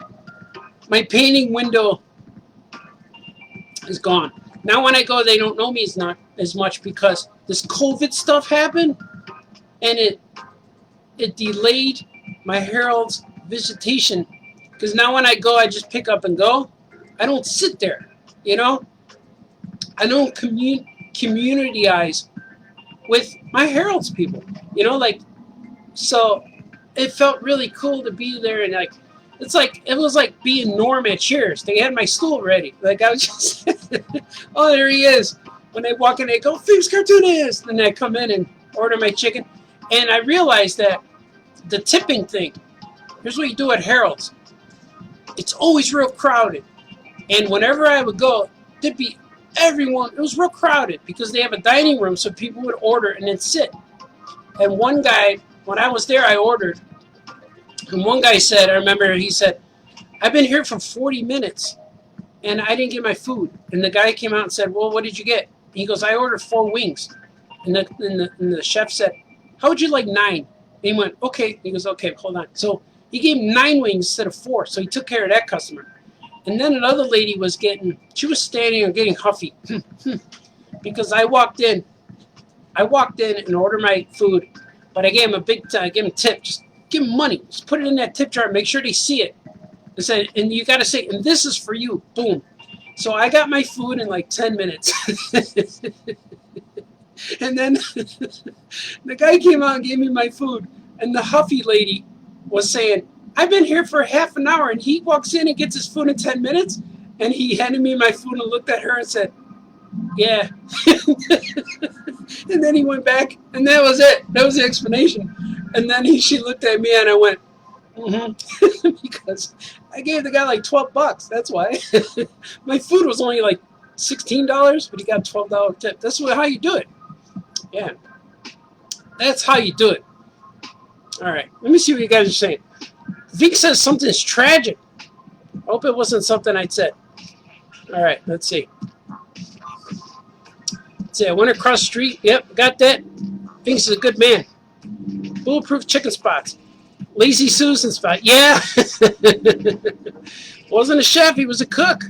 my painting window is gone. Now when I go, they don't know me as much because this COVID stuff happened, and it delayed my Harold's visitation. Because now when I go, I just pick up and go. I don't sit there, you know. I don't communityize with my Harold's people, you know. Like, so it felt really cool to be there, and like, it was like being Norm at Cheers. They had my stool ready. Like I was just, oh, there he is. When they walk in, they go, "Famous Cartoonist," and I come in and order my chicken, and I realized that the tipping thing. Here's what you do at Harold's. It's always real crowded, and whenever I would go, there'd be everyone. It was real crowded because they have a dining room, so people would order and then sit. And one guy, when I was there, I ordered. And one guy said, I remember he said, I've been here for 40 minutes and I didn't get my food. And the guy came out and said, well, what did you get? He goes, I ordered 4 wings. And the chef said, how would you like 9? And he went, okay. He goes, okay, hold on. So he gave 9 wings instead of 4. So he took care of that customer. And then another lady was she was standing and getting huffy because I walked in and ordered my food, but I gave him I gave him a tip. Just give him money. Just put it in that tip jar. Make sure they see it. I said, and you got to say, and this is for you. Boom. So I got my food in like 10 minutes. And then the guy came out and gave me my food. And the huffy lady was saying, I've been here for half an hour. And he walks in and gets his food in 10 minutes. And he handed me my food and looked at her and said, yeah. And then he went back. And that was it. That was the explanation. And then she looked at me and I went, mm-hmm. Because I gave the guy like $12. That's why. My food was only like $16, but he got a $12 tip. That's how you do it. Yeah. That's how you do it. All right. Let me see what you guys are saying. Vic says something's tragic. I hope it wasn't something I said. All right. Let's see. Let's see. I went across the street. Yep. Got that. Vic is a good man. Bulletproof chicken spots. Lazy Susan spot. Yeah. Wasn't a chef. He was a cook.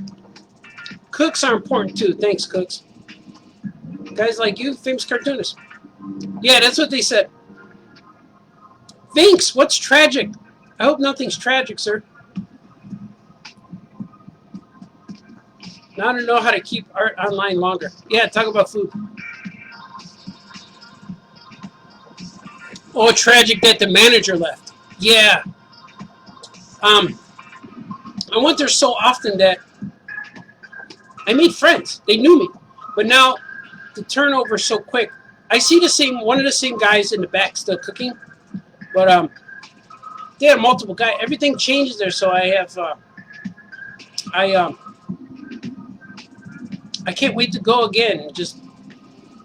Cooks are important too. Thanks, cooks. Guys like you, famous cartoonist. Yeah, that's what they said. Vinks, what's tragic? I hope nothing's tragic, sir. Now I don't know how to keep art online longer. Yeah, talk about food. Oh, tragic that the manager left. Yeah. I went there so often that I made friends. They knew me. But now the turnover's so quick. I see one of the same guys in the back still cooking. But they have multiple guys. Everything changes there, so I have I can't wait to go again. It's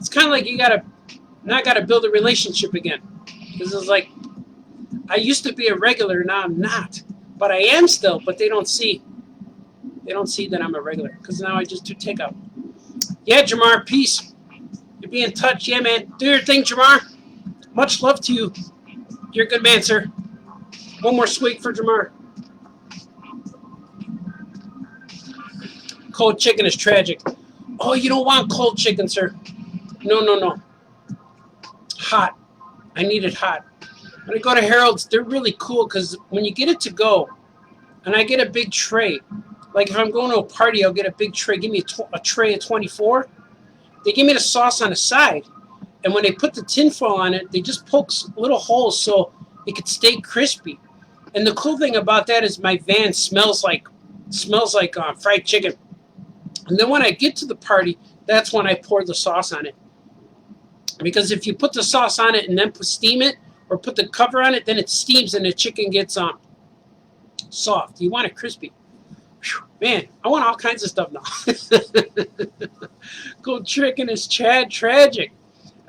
kind of like you gotta build a relationship again. Because it's like I used to be a regular, now I'm not. But I am still, but they don't see. They don't see that I'm a regular. Because now I just do takeout. Yeah, Jamar, peace. You'll be in touch. Yeah, man. Do your thing, Jamar. Much love to you. You're a good man, sir. One more squeak for Jamar. Cold chicken is tragic. Oh, you don't want cold chicken, sir. No, no, no. Hot. I need it hot. When I go to Harold's, they're really cool because when you get it to go, and I get a big tray, like if I'm going to a party, I'll get a big tray. Give me a tray of 24. They give me the sauce on the side. And when they put the tinfoil on it, they just poke little holes so it could stay crispy. And the cool thing about that is my van smells like fried chicken. And then when I get to the party, that's when I pour the sauce on it. Because if you put the sauce on it and then steam it or put the cover on it, then it steams and the chicken gets soft. You want it crispy. Whew, man, I want all kinds of stuff now. Cold chicken is tragic.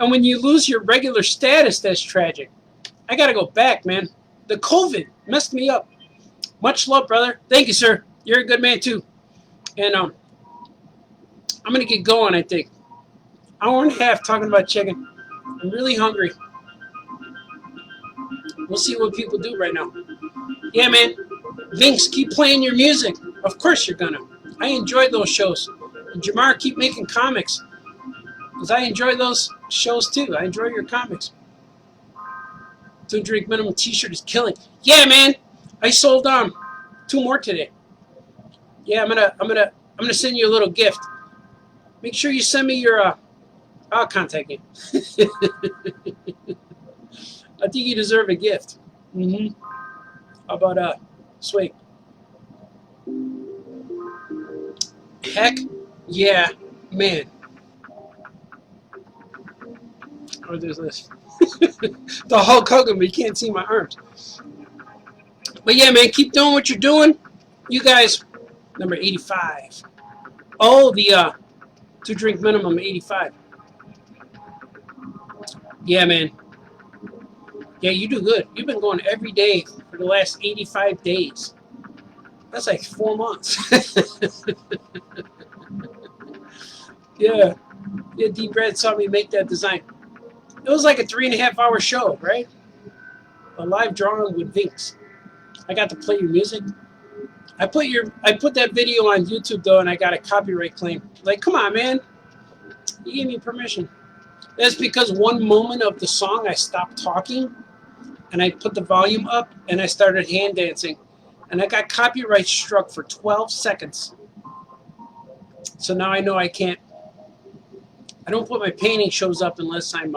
And when you lose your regular status, that's tragic. I got to go back, man. The COVID messed me up. Much love, brother. Thank you, sir. You're a good man, too. And I'm going to get going, I think. Hour and a half talking about chicken. I'm really hungry. We'll see what people do right now. Yeah, man. Vince, keep playing your music. Of course you're going to. I enjoyed those shows. And Jamar, keep making comics. Because I enjoy those shows too. I enjoy your comics. 2 drink minimum t-shirt is killing. Yeah, man. I sold 2 more today. Yeah, I'm gonna send you a little gift. Make sure you send me your I'll contact you. I think you deserve a gift. How about sweet? Heck yeah, man. Oh, there's this. The Hulk Hogan, but you can't see my arms. But yeah, man, keep doing what you're doing. You guys, number 85. Oh, the 2 drink minimum, 85. Yeah, man. Yeah, you do good. You've been going every day for the last 85 days. That's like 4 months. Yeah. Yeah, Deep Red saw me make that design. It was like a 3.5-hour show, right? A live drawing with Vince. I got to play your music. I put that video on YouTube though, and I got a copyright claim. Like, come on, man. You gave me permission. That's because one moment of the song I stopped talking, and I put the volume up, and I started hand dancing, and I got copyright struck for 12 seconds. So now I know I can't. I don't put my painting shows up unless I'm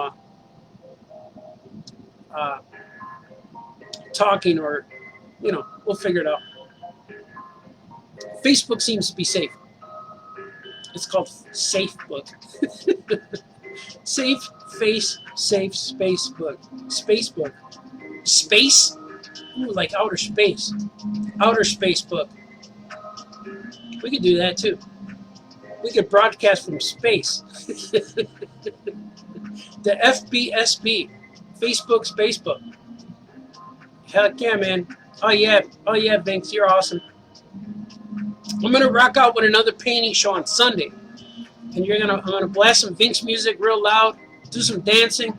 talking, or, you know, we'll figure it out. Facebook seems to be safe. It's called SafeBook. Safe face, safe space book. Spacebook. Space? Ooh, like outer space. Outer space book. We could do that too. We could broadcast from space. The FBSB. Facebook Spacebook. Heck yeah, man. Oh yeah, Vince, you're awesome. I'm gonna rock out with another painting show on Sunday, and I'm gonna blast some Vince music real loud, do some dancing.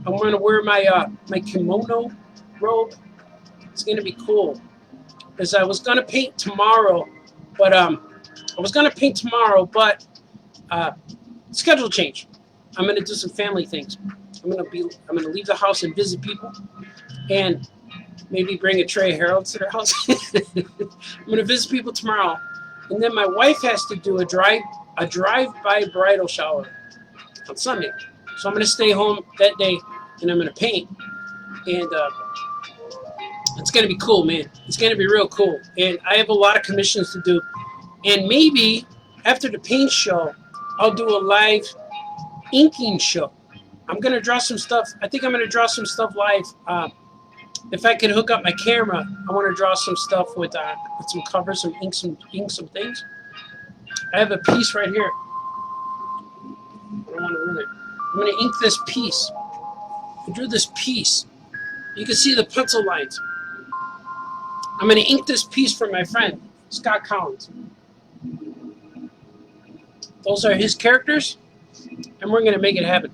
I'm gonna wear my my kimono robe. It's gonna be cool. Because I was gonna paint tomorrow, but schedule change. I'm gonna do some family things. I'm gonna leave the house and visit people, and maybe bring a tray of Harold's to their house. I'm gonna visit people tomorrow, and then my wife has to do a drive-by bridal shower on Sunday. So I'm gonna stay home that day, and I'm gonna paint, and it's gonna be cool, man. It's gonna be real cool, and I have a lot of commissions to do, and maybe after the paint show, I'll do a live inking show. I'm gonna draw some stuff. I think I'm gonna draw some stuff live. If I can hook up my camera, I want to draw some stuff with some covers, some ink, some things. I have a piece right here. I don't want to ruin it. I'm going to ink this piece. I drew this piece. You can see the pencil lines. I'm going to ink this piece for my friend, Scott Collins. Those are his characters, and we're going to make it happen.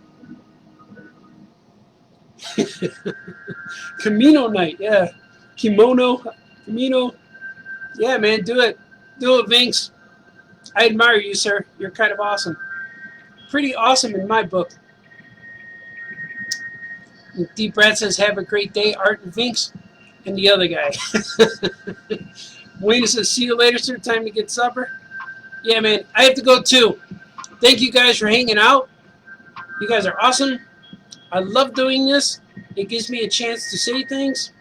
Camino night, yeah. Camino. Yeah, man, do it. Do it, Vince. I admire you, sir. You're kind of awesome. Pretty awesome in my book. And Deep Brad says, have a great day, Art and Vinks. And the other guy. Wayne says, see you later, sir. Time to get supper. Yeah, man. I have to go too. Thank you guys for hanging out. You guys are awesome. I love doing this. It gives me a chance to say things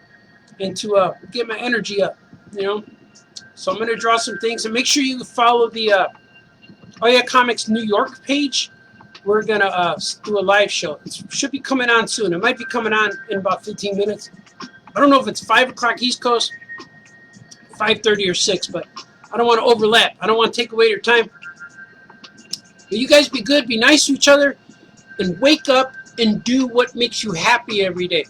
and to get my energy up, you know. So I'm going to draw some things. And make sure you follow the Oh Yeah Comics New York page. We're going to do a live show. It should be coming on soon. It might be coming on in about 15 minutes. I don't know if it's 5 o'clock East Coast, 5:30 or 6, but I don't want to overlap. I don't want to take away your time. But you guys be good, be nice to each other, and wake up and do what makes you happy every day.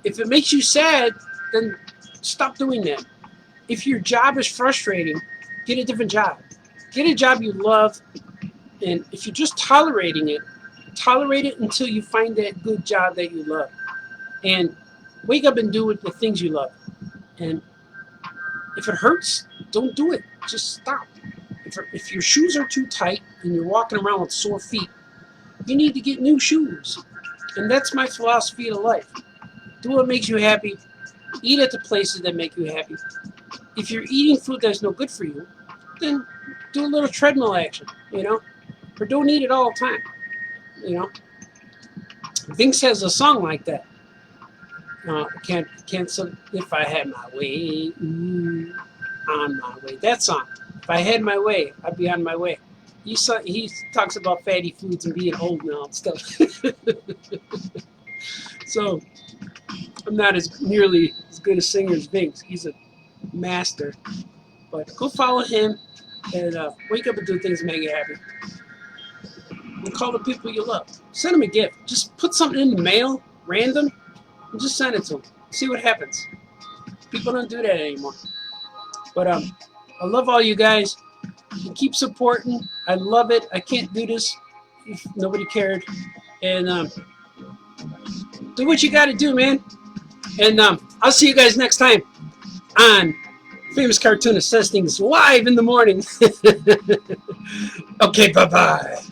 If it makes you sad, then stop doing that. If your job is frustrating, get a different job. Get a job you love, and if you're just tolerating it, tolerate it until you find that good job that you love. And wake up and do the things you love. And if it hurts, don't do it. Just stop. If your shoes are too tight and you're walking around with sore feet, you need to get new shoes. And that's my philosophy of life. Do what makes you happy. Eat at the places that make you happy. If you're eating food that's no good for you, then do a little treadmill action, you know? Or don't eat it all the time, you know? Vince has a song like that. Can't if I had my way, on my way. That song. If I had my way, I'd be on my way. He talks about fatty foods and being old now and stuff. So I'm not nearly as good a singer as Vince. He's a master. But go follow him and wake up and do things that make you happy. And call the people you love. Send them a gift. Just put something in the mail, random, and just send it to them. See what happens. People don't do that anymore. But I love all you guys. You keep supporting. I love it. I can't do this if nobody cared. And do what you got to do, man. And I'll see you guys next time on Famous Cartoonist Says Things live in the morning. Okay, bye-bye.